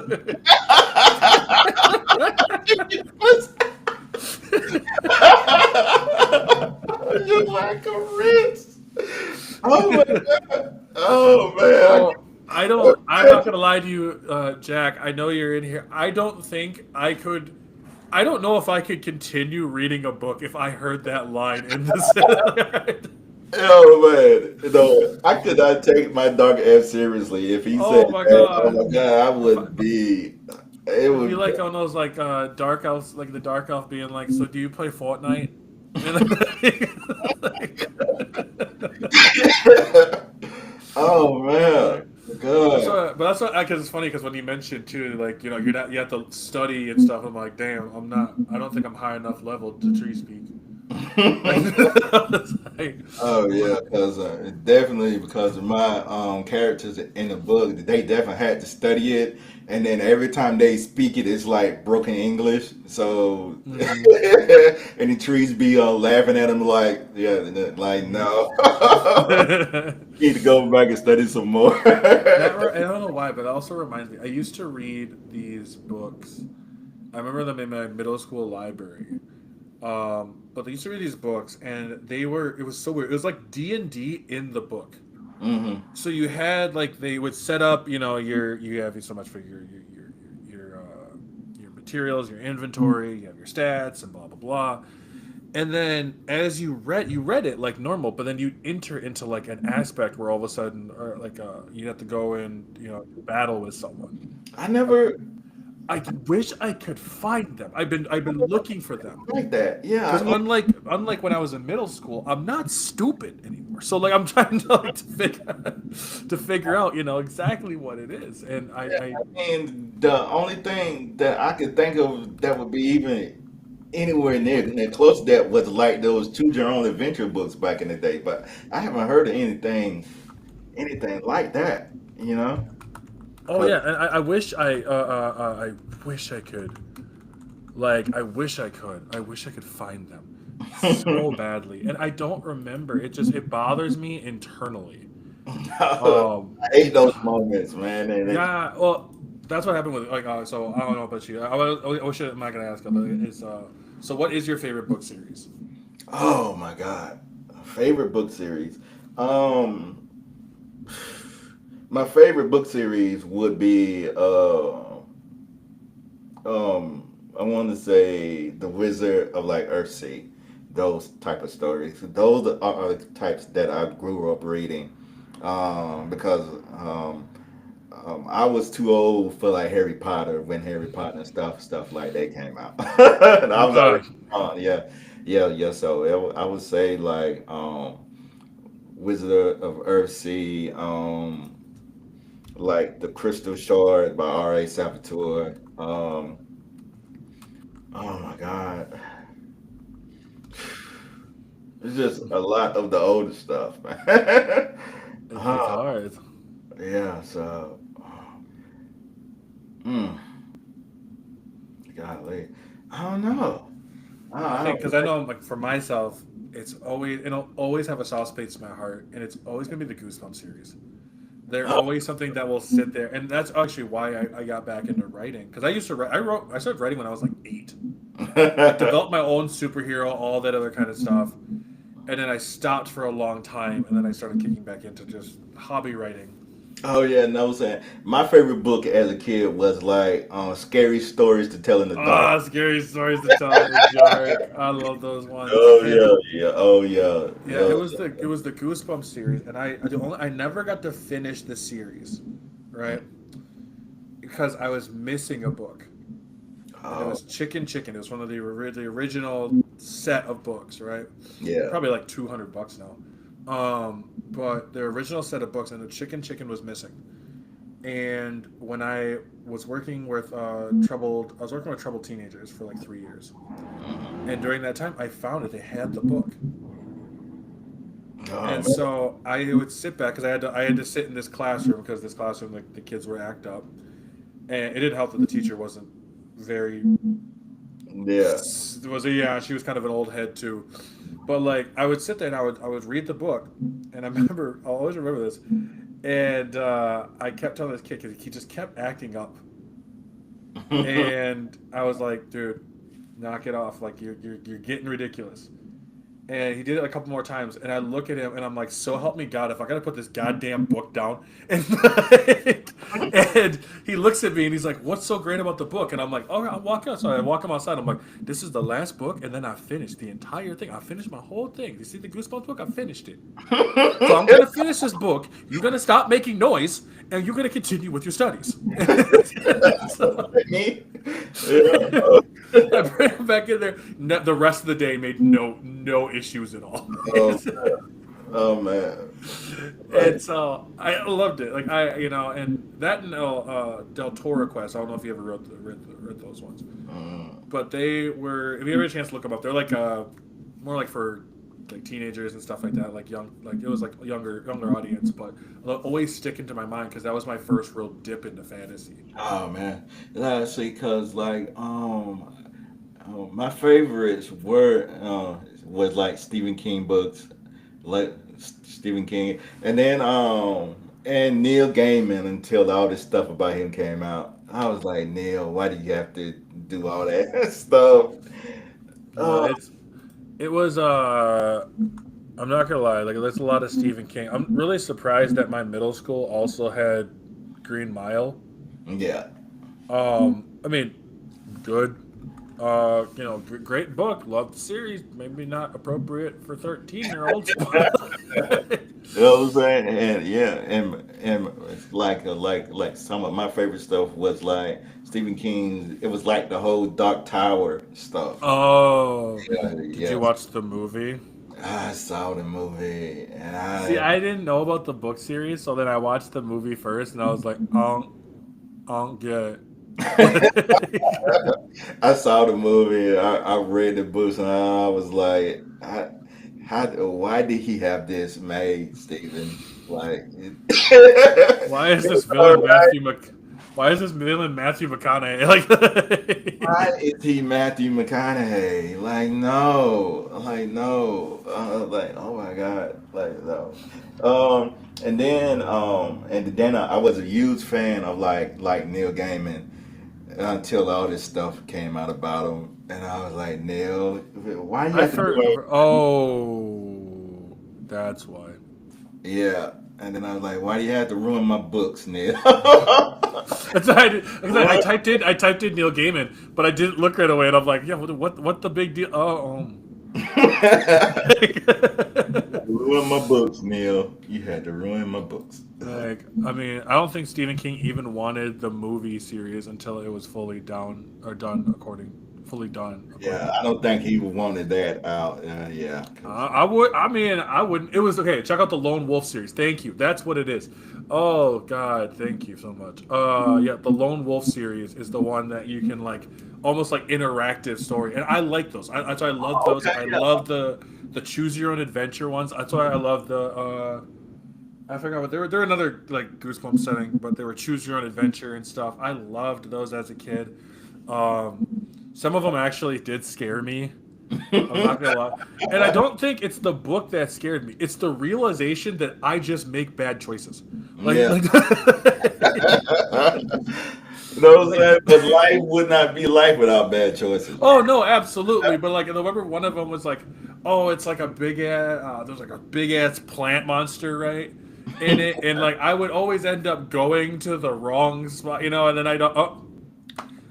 You like a Ritz. Oh my God. Oh man. Well, I don't. I'm not gonna lie to you, Jack. I know you're in here. I don't think I could. I don't know if I could continue reading a book if I heard that line in the. Oh man. No, I could not take my dog F seriously if he said Oh my that. Oh god! my God, I If I, would be. It it'd be would. like on those like dark elves, like the dark elf being like, "So do you play Fortnite?" And like, Oh man. like, that's God. what, but that's what because it's funny because when you mentioned too, like you're not you have to study and stuff. I'm like, damn, I'm not. I don't think I'm high enough level to tree speak. Like, it's like, Oh yeah, because definitely because of my characters in the book, they definitely had to study it, and then every time they speak it, it's like broken English. So, mhm. and the trees be laughing at them like, yeah, like no, you need to go back and study some more. I don't know why, but it also reminds me. I used to read these books. I remember them in my middle school library. But they used to read these books, and they were. It was so weird. It was like D&D in the book. Hmm. So you had like they would set up. You have so much for your materials, your inventory. You have your stats and blah blah blah. And then as you read it like normal, but then you enter into like an aspect where all of a sudden, or like you have to go and battle with someone. I never I wish I could find them. I've been looking for them like that. because Yeah, unlike when I was in middle school, I'm not stupid anymore. So like I'm trying to like to figure out exactly what it is, and I and the only thing that I could think of that would be even anywhere near close to that was like those choose your own adventure books back in the day. But I haven't heard of anything like that. You know? oh 'Cause- yeah, and I wish I could. Like, I wish I could find them so badly. And I don't remember. It bothers me internally I Um, hate those moments, man. And yeah, well, that's what happened with like. So I don't know about you. I wish I'm not gonna ask, but it's So what is your favorite book series? oh my god, favorite book series. Um, my favorite book series would be I want to say The Wizard of like Earthsea, those type of stories. Those are the types that I grew up reading, because I was too old for like Harry Potter when Harry Potter and stuff like that came out. And I was Uh, already yeah, yeah, yeah. So I would say like Wizard of Earthsea, like The Crystal Shard by R.A. Salvatore. Oh my God. It's just a lot of the older stuff, man. it's Ah, hard. yeah, so, mm, golly. I don't know. I I think don't because I know like for myself, it'll always have a soft space in my heart, and it's always gonna be the Goosebumps series. They're know. always something that will sit there, and that's actually why I got back into writing because I used to write. I started writing when I was like 8. Like developed my own superhero, all that other kind of stuff, and then I stopped for a long time, and then I started kicking back into just hobby writing. Oh yeah, no, I'm saying my favorite book as a kid was like scary stories to tell in the dark. Ah, scary stories to tell in the dark. I love those ones. Oh And yeah, yeah, oh yeah, yeah, yeah. it was the Goosebumps series, and I never got to finish the series, right? Because I was missing a book, and it Oh was Chicken. It was one of the original set of books, right? yeah. Probably like $200 now. But the original set of books, and the Chicken was missing. And when I was working with I was working with troubled teenagers for like 3 years, and during that time, I found it. They had the book, Oh and man. so I would sit back because I had to sit in this classroom because this classroom like the kids were act up, and it didn't help that the teacher wasn't very Yeah. was a yeah she was kind of an old head too, but like I would sit there and I would read the book, and I'll always remember this, and I kept telling this kid because he just kept acting up, and I was like, dude, knock it off, like you're getting ridiculous. And he did it a couple more times, and I look at him, and I'm like, "So help me God, if I gotta put this goddamn book down." And and he looks at me, and he's like, "What's so great about the book?" And I'm like, "Oh, I'm walking outside." I walk him outside. I'm like, "This is the last book, and then I finished the entire thing. I finished my whole thing. You see the Goosebumps book? I finished it. So I'm gonna finish this book. You're gonna stop making noise, and you're gonna continue with your studies." So, Me? Yeah. I bring him back in there. The rest of the day made no issues at all. Oh, oh man. Like, And so I loved it. Like and that and Del Toro Quest. I don't know if you ever read those ones, mm, but they were. If you ever had a chance to look them up, they're like more like for like teenagers and stuff like that. Like it was like a younger audience, but they'll always stick into my mind because that was my first real dip into fantasy. oh man. Let's see, cause like my favorites were was like Stephen King books, like Stephen King, and then and Neil Gaiman until all this stuff about him came out. I was like, Neil, why do you have to do all that stuff? No, Oh it was I'm not gonna lie, like there's a lot of Stephen King. I'm really surprised that my middle school also had Green Mile. yeah. I mean, good. Great book. Loved the series. Maybe not appropriate for 13-year-olds. You know what I'm saying? And yeah, and it's like some of my favorite stuff was like Stephen King's. It was like the whole Dark Tower stuff. Oh, Yeah, did you yes. watch the movie? I saw the movie, and See, I I didn't know about the book series, so then I watched the movie first, and I was like, I don't get it. I saw the movie. I read the books, and I was like, why did he have this made, Stephen? Like, Why is it's this all villain right. Why is this villain Matthew McConaughey? Like, Why is he Matthew McConaughey? Like no, like oh my god, like no. And then I was a huge fan of like Neil Gaiman until all this stuff came out about him, and I was like, Neil, why you I've have to do heard. it? Oh, that's why. Yeah, and then I was like, why do you have to ruin my books, Neil? That's why I What? typed in Neil Gaiman, but I didn't look right away, and I'm like, yeah, what the big deal? Oh, Ruin my books, Neil. You had to ruin my books. like, I mean, I don't think Stephen King even wanted the movie series until it was fully done Yeah, according. I don't think he wanted that out. Yeah, I would. I mean, I wouldn't. It was okay. Check out the Lone Wolf series. Thank you. That's what it is. Oh God, thank you so much. Yeah, the Lone Wolf series is the one that you can like almost like interactive story, and I like those. That's why I love those. okay, I yeah. love the choose your own adventure ones. That's why I love the. I forgot what they were. They're another like Goosebumps setting, but they were choose your own adventure and stuff. I loved those as a kid. Um, some of them actually did scare me. I'm not gonna lie. And I don't think it's the book that scared me. It's the realization that I just make bad choices. Like, Yeah. like, You know what I'm like saying? But life would not be life without bad choices, man. oh no, absolutely. But like, I remember one of them was like, oh, it's like a big ass. There's like a big ass plant monster, right? In it, and like I would always end up going to the wrong spot, and then I don't. Oh,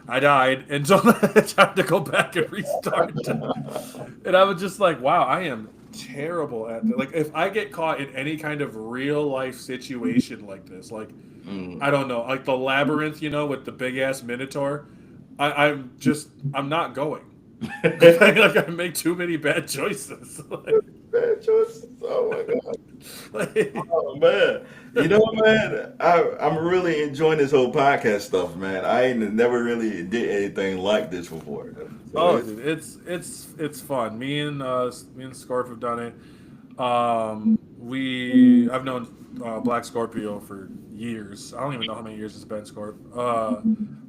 I died, and so I had to go back and restart. And I was just like, wow, I am terrible at that. Like, if I get caught in any kind of real life situation like this, like, Mm. I don't know, like the labyrinth, with the big ass minotaur, I'm not going. Like, I make too many bad choices. Bad choices. Oh my God. Like, Oh man. You know what, man? I'm really enjoying this whole podcast stuff, man. I ain't never really did anything like this before. So oh, dude, it's fun. Me and Scorp have done it. I've known Black Scorpio for years. I don't even know how many years it's been, Scorp.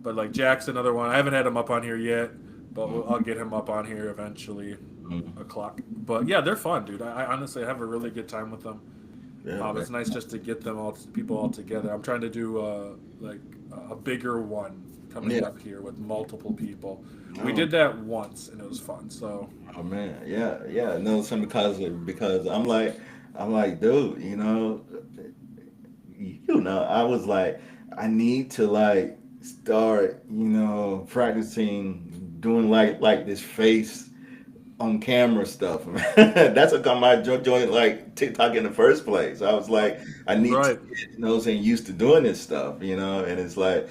But like Jack's another one. I haven't had him up on here yet, but I'll get him up on here eventually. mm, O'clock. But yeah, they're fun, dude. I honestly have a really good time with them. yeah, man. It's nice just to get people all together. I'm trying to do like a bigger one coming Yeah. up here with multiple people. We Oh, did that once and it was fun. So oh man. Yeah, yeah. No, some because I'm like, dude, I was like, I need to like start, practicing doing like this face on camera stuff. That's what got my joint like TikTok in the first place. I was like, I need to right. get, saying used to doing this stuff, and it's like,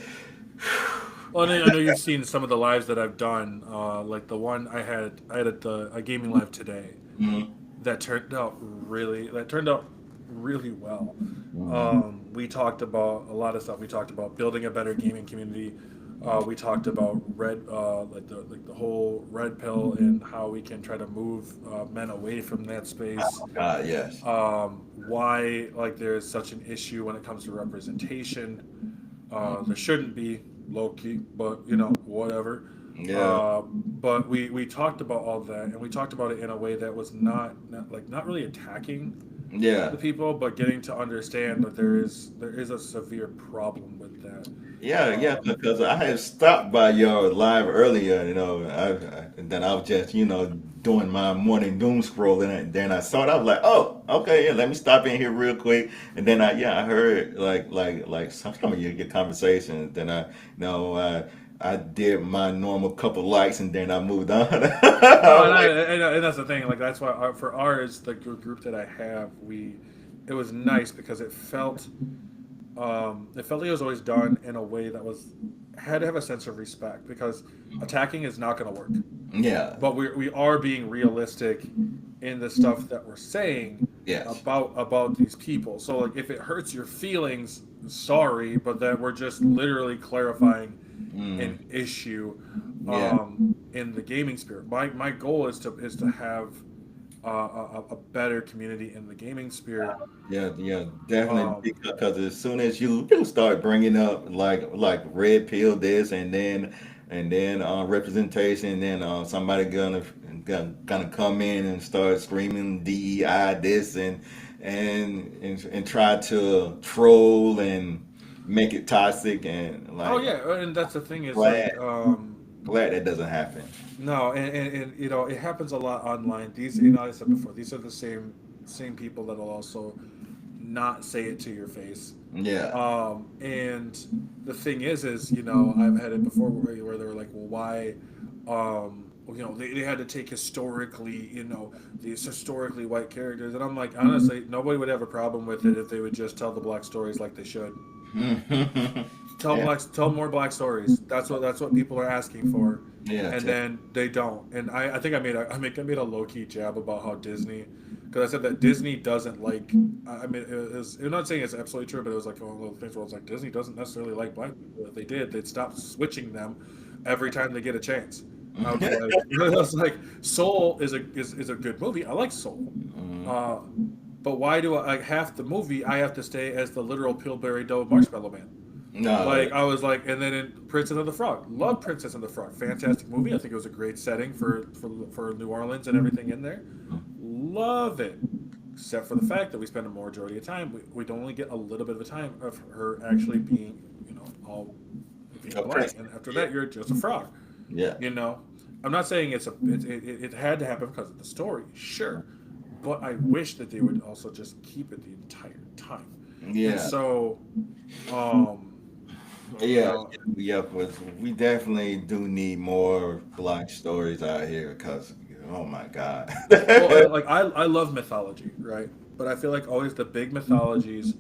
Well, I know you've seen some of the lives that I've done. Like the one I had a gaming live today mm, that turned out really well. mm, We talked about a lot of stuff. We talked about building a better gaming community. We talked about like the whole red pill and how we can try to move men away from that space. God, yes, Why like there's such an issue when it comes to representation. There shouldn't be low key, but whatever. yeah, But we talked about all that, and we talked about it in a way that was not really attacking yeah. the people, but getting to understand that there is a severe problem with that. Yeah, yeah, Um, because I had stopped by your live earlier, and then I was just, doing my morning doom scroll, and then I saw it. I was like, oh, okay, yeah, let me stop in here real quick. And then I heard like some of your conversations. Then I did my normal couple likes, and then I moved on. I no, was like, and that's the thing. Like that's why for ours, the group that I have, it was nice because it felt like it was always done in a way that had to have a sense of respect because attacking is not going to work. yeah, But we are being realistic in the stuff that we're saying yes, about these people. So like if it hurts your feelings, sorry, but that we're just literally clarifying mm, an issue yeah, in the gaming spirit. My goal is to have a better community in the gaming sphere. Yeah, yeah, definitely. Um, Because as soon as you start bringing up like red pill this and then representation, then somebody gonna come in and start screaming DEI this and try to troll and make it toxic and oh like yeah, and that's the thing is glad like glad that doesn't happen. no, and you know it happens a lot online. These, you know, I said before, these are the same people that'll also not say it to your face. Yeah. And the thing is, you know, I've had it before where they were like, well, why, you know, they had to take historically, you know, these historically white characters, and I'm like, honestly, nobody would have a problem with it if they would just tell the black stories like they should. Yeah. Tell more black stories. That's what people are asking for, Yeah. and then they don't. And I think I made a low key jab about how Disney, because I said that Disney doesn't like. I mean, I'm not saying it's absolutely true, but it was like one of those things where it's like Disney doesn't necessarily like black people. If they did, they'd stop switching them every time they get a chance. I was like, I was like, Soul is a good movie. I like Soul. Uh, but why do I, like, half the movie I have to stay as the literal Pillsbury Dough Marshmallow Man? No. Like I was like, and then in Princess and the Frog, love Princess and the Frog, fantastic movie. I think it was a great setting for New Orleans and everything in there. Love it, except for the fact that we spend a majority of time we'd only get a little bit of the time of her actually being, you know, all being A black, prince. and after Yeah. that you're just a frog. Yeah. You know, I'm not saying it had to happen because of the story, sure, but I wish that they would also just keep it the entire time. And Yeah. so, um, you Yeah, know, yeah, but we definitely do need more black stories out here because, oh my God. well, like I love mythology, right? But I feel like always the big mythologies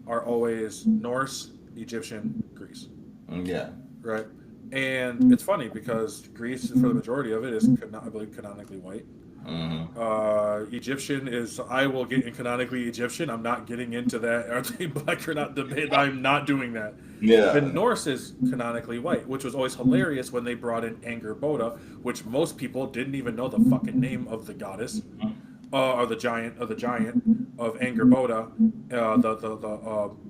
are always Norse, Egyptian, Greece, Yeah. right? And it's funny because Greece, for the majority of it, is I believe canonically white. Hmm. Egyptian is, I will get in canonically Egyptian. I'm not getting into that. Are they black or not debate? I'm not doing that. And Yeah. Norse is canonically white, which was always hilarious when they brought in Angerboda, which most people didn't even know the fucking name of the goddess, or the giant of Angerboda,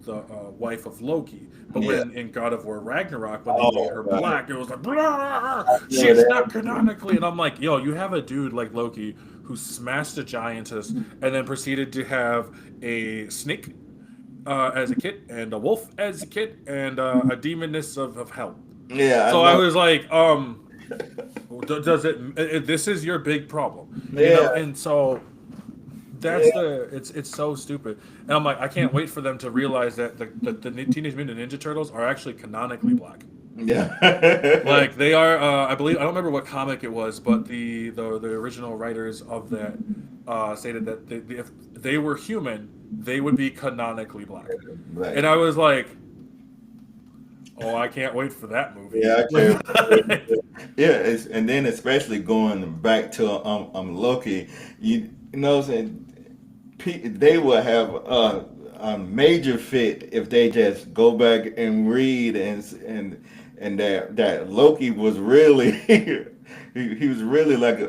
the wife of Loki. But Yeah. when in God of War Ragnarok, when they made Oh, her God. black, it was like, "Blah, I know she's not that. canonically," and I'm like, yo, you have a dude like Loki who smashed a giantess and then proceeded to have a snake as a kid and a wolf as a kid and a demoness of hell. Yeah, I So I know. was like, does this is your big problem, you know? Yeah. And so that's Yeah. the it's so stupid. And I'm like, I can't wait for them to realize that the Teenage Mutant Ninja Turtles are actually canonically black. Yeah. Like they are, I believe, I don't remember what comic it was, but the original writers of that stated that if they were human, they would be canonically black. Like, And I was like, oh, I can't wait for that movie. yeah, I can't. Yeah, and then especially going back to Loki, you know, what I'm saying they will have a major fit if they just go back and read and that Loki was really he was really like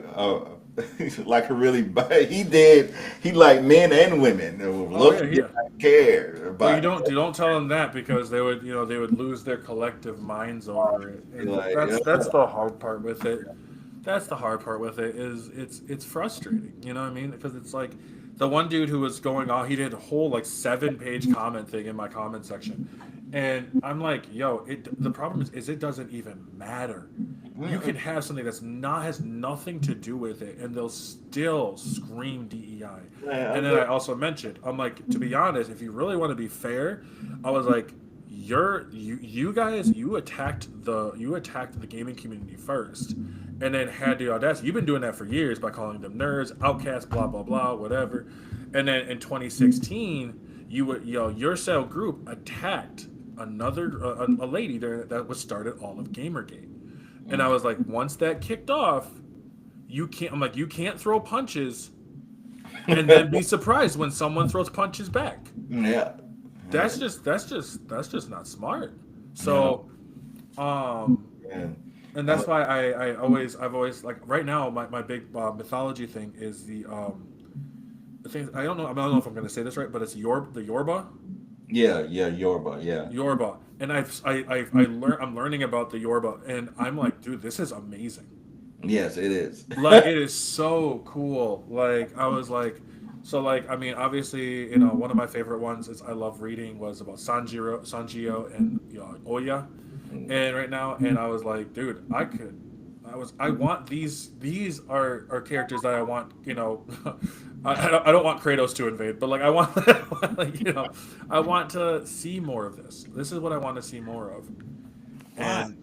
like a really he liked men and women. Oh yeah, Loki did yeah. not care Well, about you don't tell them that because they would, you know, they would lose their collective minds over it, and like that's the hard part with it. That's the hard part with it is it's frustrating. You know what I mean? Because it's like the one dude who was going on, he did a whole like 7 page comment thing in my comment section, and I'm like, yo, the problem is it doesn't even matter. You can have something that's not has nothing to do with it, and they'll still scream DEI. And then I also mentioned, I'm like, to be honest, if you really want to be fair, I was like, you guys, you attacked the gaming community first, and then had the audacity. You've been doing that for years by calling them nerds, outcasts, blah blah blah, whatever. And then in 2016, your cell group attacked another a lady there that was started all of Gamergate. And I was like, once that kicked off, you can't. I'm like, you can't throw punches and then be surprised when someone throws punches back. yeah. That's just not smart. No. So, um, And and that's why I've always like right now my big mythology thing is the thing I don't know if I'm gonna say this right, but it's the Yorba. Yeah, yeah, Yoruba, yeah. Yorba, and I'm learning about the Yorba, and I'm like, dude, this is amazing. Yes, it is. Like, it is so cool. Like, I was like, so like, I mean, obviously, one of my favorite ones is I love reading was about Sanjio, and Oya, and right now, and I was like, dude, I want these are characters that I want, I don't want Kratos to invade, but like I want, like, I want to see more of this. This is what I want to see more of, Why? and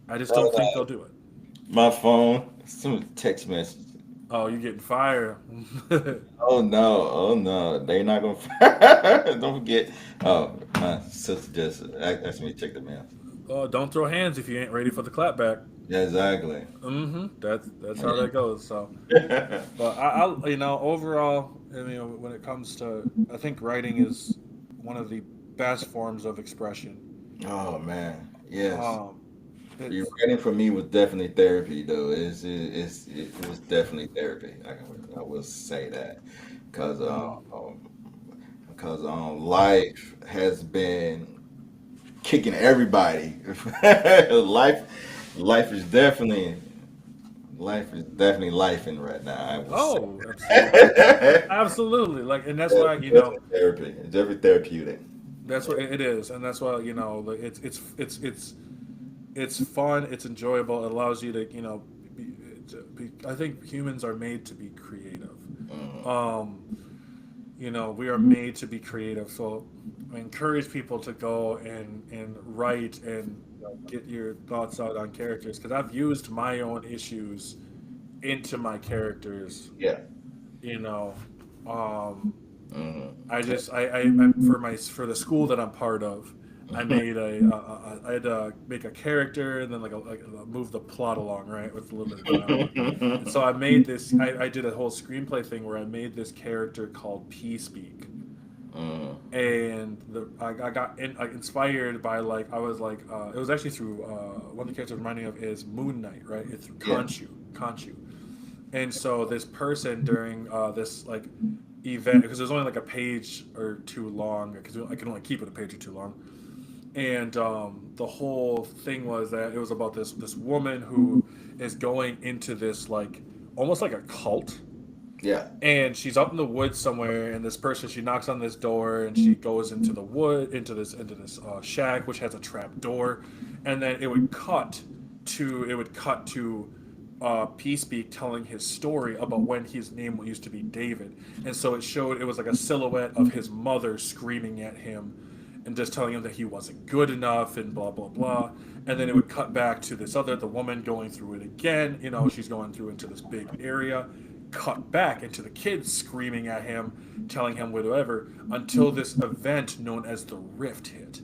I just don't Hold think they'll on. do it. My phone, some text message. Oh, you getting fire? Oh no, they not gonna. Don't forget. Oh, my sister just asked me to check the mail. Oh, don't throw hands if you ain't ready for the clapback. Yeah, exactly. That's how that goes. So, but overall, I mean, when it comes to, I think writing is one of the best forms of expression. Oh man, yes. Um, Your it's writing for me was definitely therapy, though. It was definitely therapy. I will say that because mm, life has been kicking everybody. life life is definitely life in right now. I will say. oh, absolutely. Like, and that's why It's definitely therapy. It's definitely therapeutic. that's what it is, and that's why like, it's fun, it's enjoyable, it allows you to I think humans are made to be creative. Um, we are made to be creative, so I encourage people to go and write and get your thoughts out on characters because I've used my own issues into my characters. Yeah. You know, um, Hmm. for the school that I'm part of, I had to make a character and then move the plot along, right, with a little bit of dialogue. And so I made this. I did a whole screenplay thing where I made this character called P Speak, and I got inspired by I was like it was actually through one of the characters reminding me of is Moon Knight, right? It's through Yeah. Khonshu, and so this person during this event, because it was only like a page or two long, because I can only keep it a page or two long, and the whole thing was that it was about this woman who is going into this almost like a cult, Yeah. and she's up in the woods somewhere, and this person, she knocks on this door, and she goes into the wood, into this shack which has a trap door, and then it would cut to Peacepeak telling his story about when his name used to be David, and so it was like a silhouette of his mother screaming at him and just telling him that he wasn't good enough and blah blah blah. And then it would cut back to the woman going through it again. She's going through into this big area. Cut back into the kids screaming at him, telling him whatever, until this event known as the Rift hit.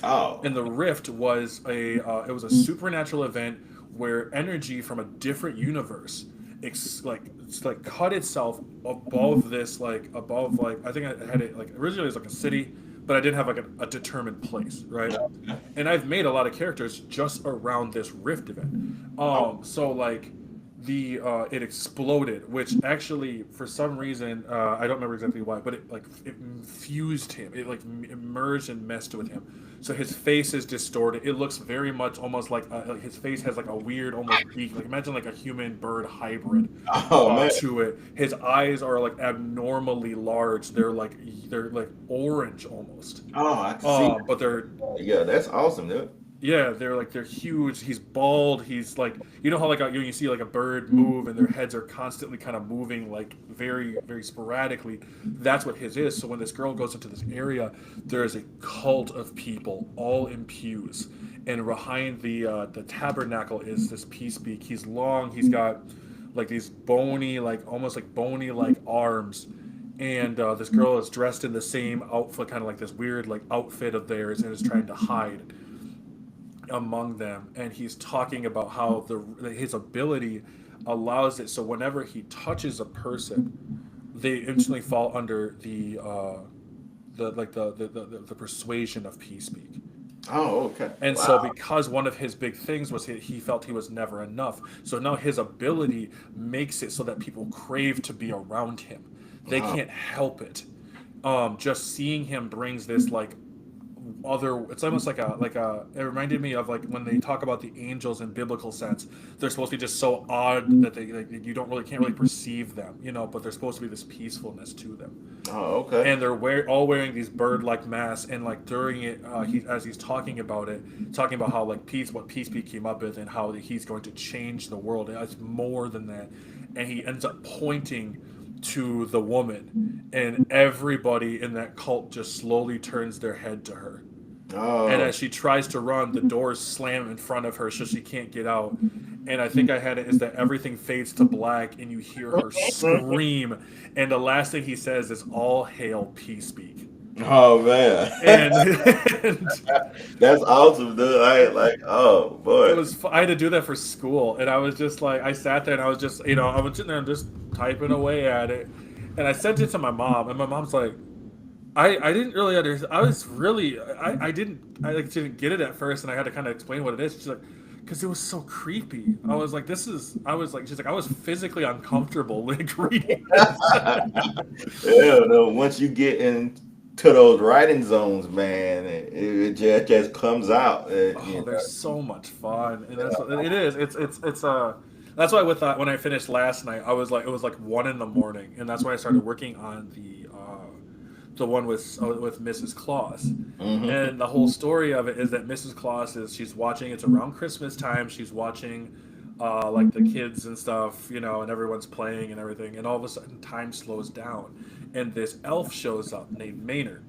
Oh. And the Rift was it was a supernatural event where energy from a different universe cut itself above this above I think I had it originally it was like a city, but I didn't have a determined place, right? And I've made a lot of characters just around this Rift event. Oh. So the it exploded, which actually for some reason I don't remember exactly why, but it fused him. It merged and messed with him. So his face is distorted. It looks very much almost like his face has like a weird almost beak. Like imagine like a human bird hybrid Oh man. to it. His eyes are like abnormally large. They're like orange almost. Oh, I can see. But they're Yeah, that's awesome, dude. yeah, they're huge. He's bald. He's like how you see like a bird move and their heads are constantly kind of moving like very very sporadically. That's what his is. So when this girl goes into this area, there is a cult of people all in pews, and behind the tabernacle is this peacebeak. He's long. He's got like these bony almost like bony arms. And this girl is dressed in the same outfit, kind of like this weird outfit of theirs, and is trying to hide among them. And he's talking about how his ability allows it so whenever he touches a person, they instantly fall under the persuasion of Peacepeak. Oh, okay. And so, Wow. because one of his big things was he felt he was never enough, so now his ability makes it so that people crave to be around him. They Oh, can't help it. Just seeing him brings this like other. It's almost like a. It reminded me of like when they talk about the angels in biblical sense. They're supposed to be just so odd that they like, you don't really can't really perceive them, but they're supposed to be this peacefulness to them, oh, okay. and they're all wearing these bird-like masks, and like during it as he's talking about it, talking about how like what peace came up with and how he's going to change the world. It's more than that, and he ends up pointing to the woman, and everybody in that cult just slowly turns their head to her, and Oh, as she tries to run, the doors slam in front of her so she can't get out. And I think I had it is that everything fades to black and you hear her scream. And the last thing he says is, "All hail Peace Speak." oh man, And, and that's awesome, dude. I ain't like, oh it boy. was, I had to do that for school. And I was just like, I sat there and I was just, I was sitting there and just typing away at it. And I sent it to my mom. And my mom's like, I didn't really understand. I was really I like didn't get it at first, and I had to kind of explain what it is. She's like, because it was so creepy. I was like, this is. I was like, she's like, I was physically uncomfortable like reading this. Yeah, no, once you get into those writing zones, man, it just comes out. Oh, they're so much fun, and that's what it is. It's. That's why with when I finished last night, I was like, it was like 1 in the morning, and that's why I started working on the one with Mrs. Claus. Hmm. And the whole story of it is that Mrs. Claus she's watching. It's around Christmas time. She's watching, like the kids and stuff, and everyone's playing and everything. And all of a sudden, time slows down, and this elf shows up named Maynard.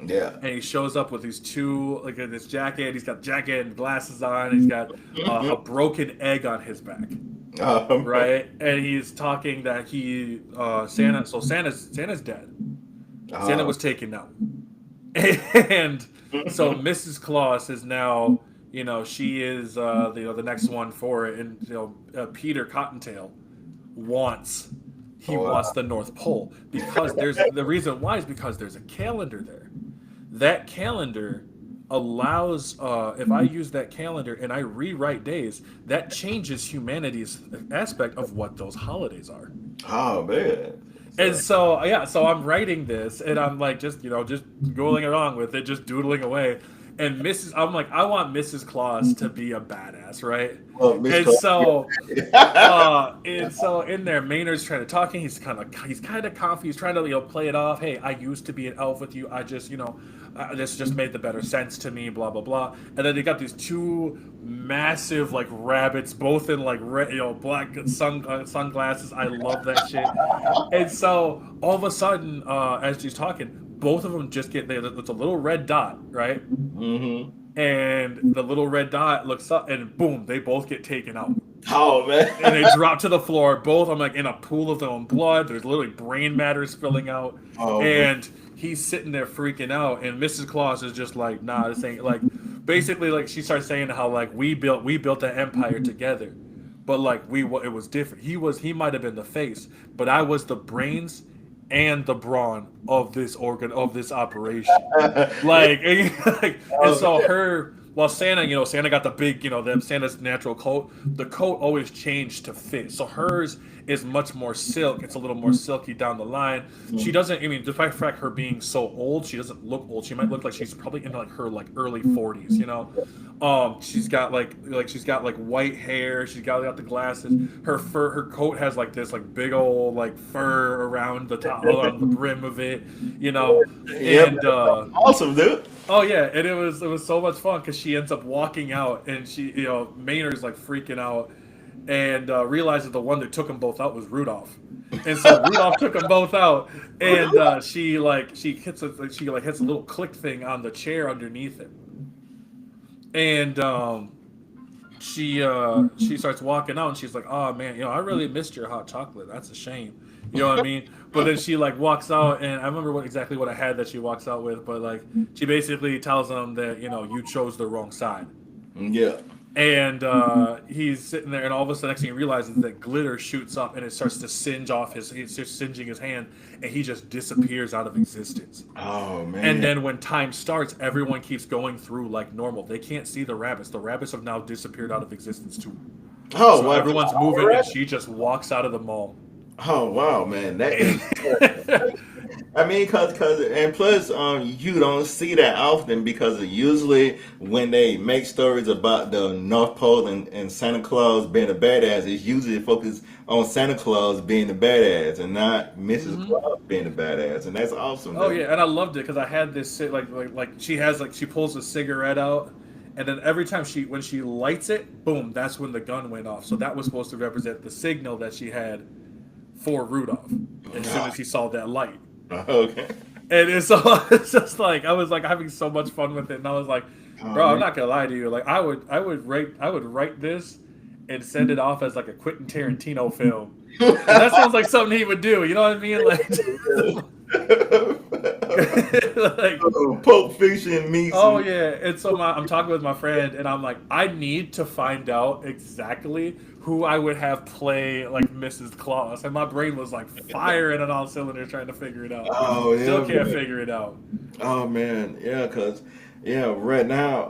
Yeah. And he shows up with these two, like in this jacket. He's got jacket and glasses on. And he's got a broken egg on his back, Man. right? And he's talking that Santa. So Santa's dead. Santa Oh. was taken out. And so Mrs. Claus is now, she is the next one for it, and Peter Cottontail wants he wants Wow. the North Pole because there's the reason why is because there's a calendar there. That calendar allows if I use that calendar and I rewrite days, that changes humanity's aspect of what those holidays are. Oh man. And So, so yeah, so I'm writing this and I'm like just going along with it, just doodling away. And I'm like, I want Mrs. Claus to be a badass, right? well, Miss And Clark. so in there, Maynard's trying to talk. He's kind of comfy. He's trying to play it off. Hey, I used to be an elf with you. I just this just made the better sense to me. Blah blah blah. And then they got these two massive like rabbits, both in like red, black sunglasses. I love that shit. And so all of a sudden, as she's talking, both of them just get there. It's a little red dot, right? Hmm. And the little red dot looks up, and boom, they both get taken out. Oh And they man. drop to the floor. Both, I'm like in a pool of their own blood. There's literally brain matter spilling out, Oh man. and he's sitting there freaking out. And Mrs. Claus is just like, nah, this ain't like. Basically, like she starts saying how like we built that empire together, but like it was different. He might have been the face, but I was the brains and the brawn of this operation. Yeah. Like, and Oh, so Santa, Santa got the big, them Santa's natural coat. The coat always changed to fit. So hers is much more silk. It's a little more silky down the line. She man. doesn't. I mean, despite the fact her being so old, she doesn't look old. She might look like she's probably in like her like early 40s. She's got like white hair. She's got the glasses. Her coat has like this like big old like fur around the top, around the brim of it. You know, Yeah, and awesome, dude. oh yeah, and it was so much fun because she ends up walking out, and Maynard's like freaking out, and realizes the one that took them both out was Rudolph, and so Rudolph took them both out, and she hits a little click thing on the chair underneath it, and she starts walking out, and she's like, oh man, I really missed your hot chocolate. That's a shame. You know what I mean? But then she like walks out, and I remember exactly what I had that she walks out with. But like she basically tells them that you chose the wrong side, Yeah. And he's sitting there, and all of a sudden, next thing he realizes that glitter shoots up and it starts to singe off his. He's just singeing his hand, and he just disappears out of existence. Oh And man. then when time starts, everyone keeps going through like normal. They can't see the rabbits. The rabbits have now disappeared out of existence too. Oh So wow. everyone's moving, and she just walks out of the mall. Oh wow, man. That is. And I mean, and plus, you don't see that often because usually when they make stories about the North Pole and Santa Claus being a badass, it's usually focused on Santa Claus being the badass and not Mrs. Mhm. Claus being the badass, and that's awesome Oh though. yeah, and I loved it because I had this like she has like she pulls a cigarette out, and then every time when she lights it, boom, that's when the gun went off. So that was supposed to represent the signal that she had for Rudolph as soon as he saw that light. Okay. And it's so it's just like I was like having so much fun with it, and I was like, Oh bro, I'm man. not gonna lie to you. Like I would write this and send it off as like a Quentin Tarantino film, because that sounds like something he would do. You know what I mean? Like, like Oh, Pulp Fiction meets. oh yeah. And so I'm talking with my friend, and I'm like, I need to find out exactly who I would have play like Mrs. Claus, and my brain was like firing on all cylinders trying to figure it out. Oh Still yeah, can't man. figure it out. Oh man, yeah, cause yeah, right now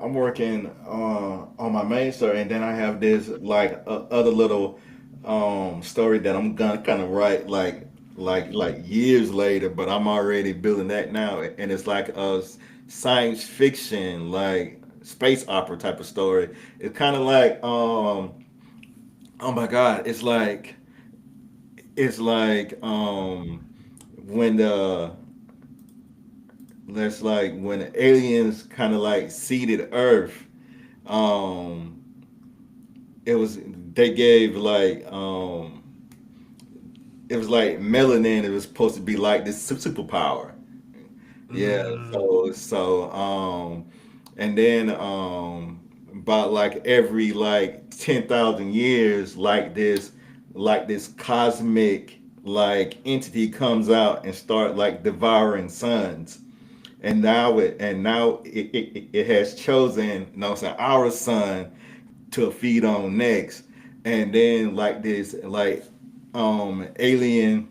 I'm working on my main story, and then I have this like other little story that I'm gonna kind of write like years later, but I'm already building that now, and it's like a science fiction like space opera type of story. It's kind of like oh my God, it's like when the that's like when aliens kind of like seeded Earth. Um, it was they gave like it was like melanin. It was supposed to be like this superpower. Yeah. Mm. So and then about like every like 10,000 years, like this cosmic like entity comes out and start like devouring suns, and now it has chosen, saying, our son to feed on next. And then like this like alien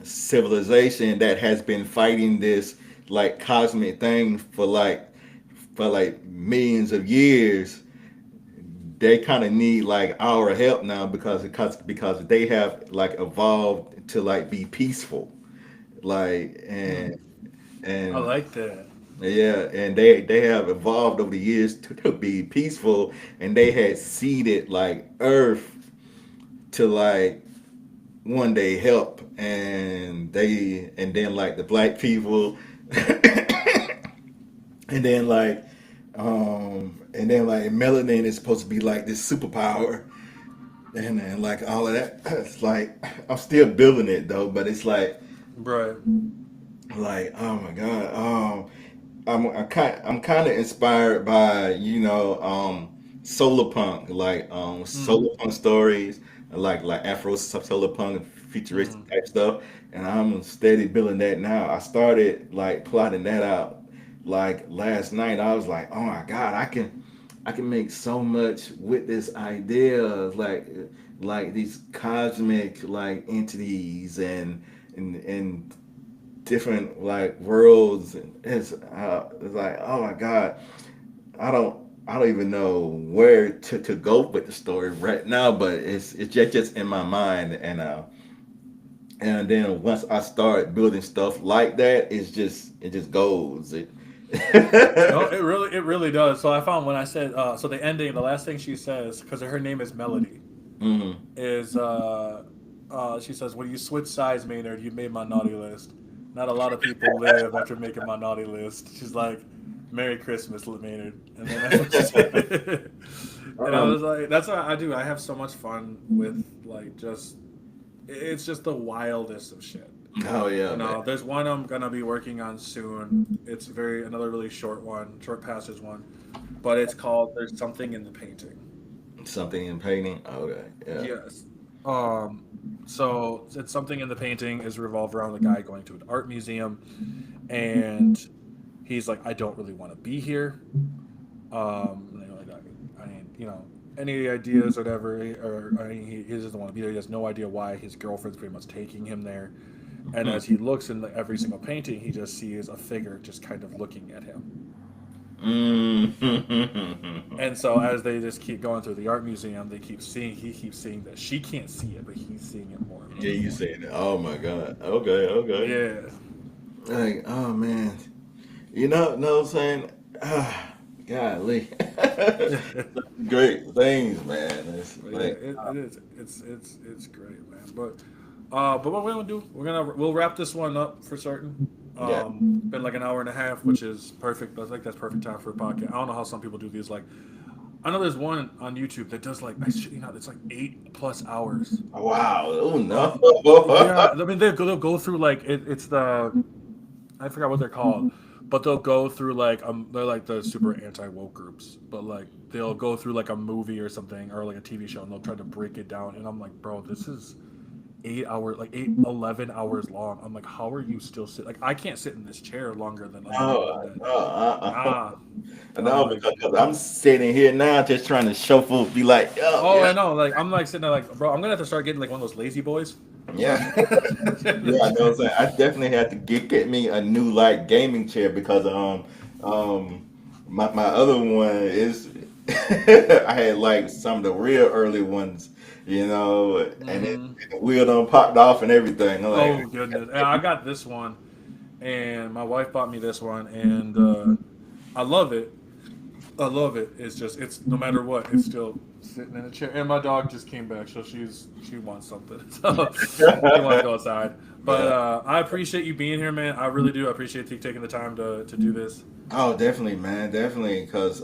civilization that has been fighting this like cosmic thing for like millions of years, they kind of need like our help now because they have like evolved to like be peaceful, like I and like that. yeah, and they have evolved over the years to be peaceful, and they had seeded like Earth to like one day help, and then like the black people, and then like melanin is supposed to be like this superpower, and like all of that. It's like I'm still building it though, but it's Right. like oh my god. I'm kind of inspired by solar punk, like Mm. solar punk stories, like Afro solar punk futuristic Mm. type stuff, and I'm steady building that now. I started like plotting that out like last night. I was like, oh my god, I can make so much with this idea, like these cosmic like entities and different like worlds. And it's like oh my god, I don't even know where to go with the story right now, but it's just in my mind. And then once I start building stuff like that, it just goes it. No, it really does. So I found when I said so the ending, the last thing she says, because her name is Melody, Hmm. is she says, "When you switch sides, Maynard, you made my naughty list. Not a lot of people live after making my naughty list." She's like, "Merry Christmas, Maynard," and then that's what she said. And I um, was like, "That's what I do. I have so much fun with like just it's just the wildest of shit." oh yeah, man. There's one I'm gonna be working on soon. It's another really short one, short passage one, but it's called "There's Something in the Painting." Something in painting. Okay, yeah. Yes. Um. So it's something in the painting is revolved around the guy going to an art museum, and he's like, I don't really want to be here. And they're like, any ideas or whatever, or he doesn't want to be there. He has no idea why his girlfriend's pretty much taking him there. And as he looks in every single painting, he just sees a figure just kind of looking at him. And so as they just keep going through the art museum, he keeps seeing that she can't see it, but he's seeing it more. Yeah, you saying that? Oh my God. Okay, okay. Yeah. Like, oh man, know what I'm saying? Golly, great things, man. It's But yeah, like, it is. It's great, man. But what we're gonna do, we'll wrap this one up for certain. yeah. Been like an hour and a half, which is perfect. I think that's perfect time for a podcast. I don't know how some people do these. Like, I know there's one on YouTube that does like, it's like 8+ hours. Wow. Oh no. Yeah, I mean they'll go through like it's the I forgot what they're called, but they'll go through like they're like the super anti woke groups, but like they'll go through like a movie or something or like a TV show and they'll try to break it down, and I'm like, bro, this is 8 hours, like 11 hours long. I'm like, how are you still sit? Like, I can't sit in this chair longer than like No, that. no, Ah, I'm no, like, because I'm sitting here now just trying to show folks, be like, oh oh, yeah, I know. Like, I'm like sitting there, like, bro, I'm gonna have to start getting like one of those lazy boys. yeah, yeah. I know what I'm saying. I definitely had to get me a new like gaming chair because my other one is I had like some of the real early ones, and Hmm. the wheel done popped off and everything. I'm Oh like, goodness, yeah, I got this one, and my wife bought me this one, and I love it. I love it. It's no matter what, it's still sitting in a chair. And my dog just came back, so she wants something. So she wants to go outside. But yeah. I appreciate you being here, man. I really do. I appreciate you taking the time to do this. Oh, definitely, man, definitely, because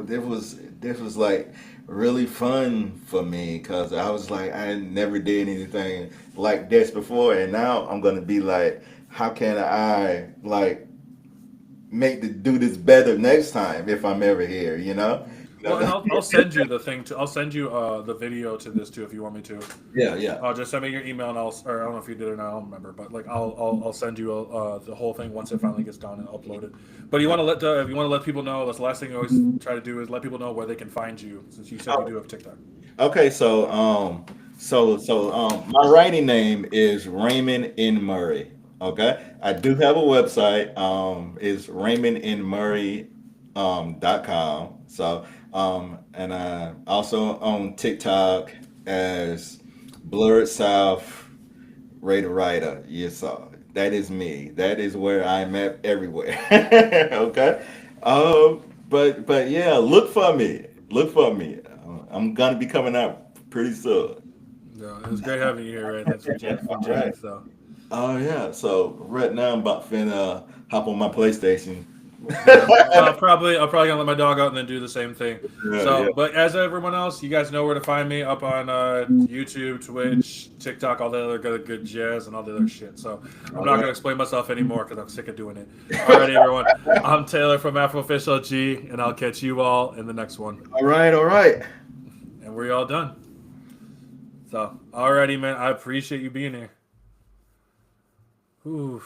this was like really fun for me because I was like I never did anything like this before, and now I'm gonna be like, how can I like do this better next time if I'm ever here, you know? Well, and I'll send you the thing to. I'll send you the video to this too if you want me to. Yeah, yeah. Just send me your email and or I don't know if you did it or not. I don't remember, but like I'll send you the whole thing once it finally gets done and uploaded. But you want to if you want to let people know, that's the last thing you always try to do is let people know where they can find you, since you said you do have TikTok. Okay, my writing name is Raymond N. Murray. Okay, I do have a website. It's RaymondNMurray.com. So, and I also on TikTok as Blurred South Raider Writer. Yes, sir. That is me. That is where I'm at everywhere. Okay. But yeah, look for me. Look for me. I'm gonna be coming out pretty soon. No, it was great having you here, right? Thanks for All right. chatting. So Oh yeah. So right now I'm about to finna hop on my PlayStation. yeah, I'll probably gonna let my dog out and then do the same thing. Yeah, yeah. So, but as everyone else, you guys know where to find me up on YouTube, Twitch, TikTok, all the other good jazz and all the other shit. So I'm All not right. gonna explain myself anymore because I'm sick of doing it. Alrighty, everyone. I'm Taylor from Afroofficial G, and I'll catch you all in the next one. All right. All right. And we're all done. So, alrighty, man. I appreciate you being here. Ooh.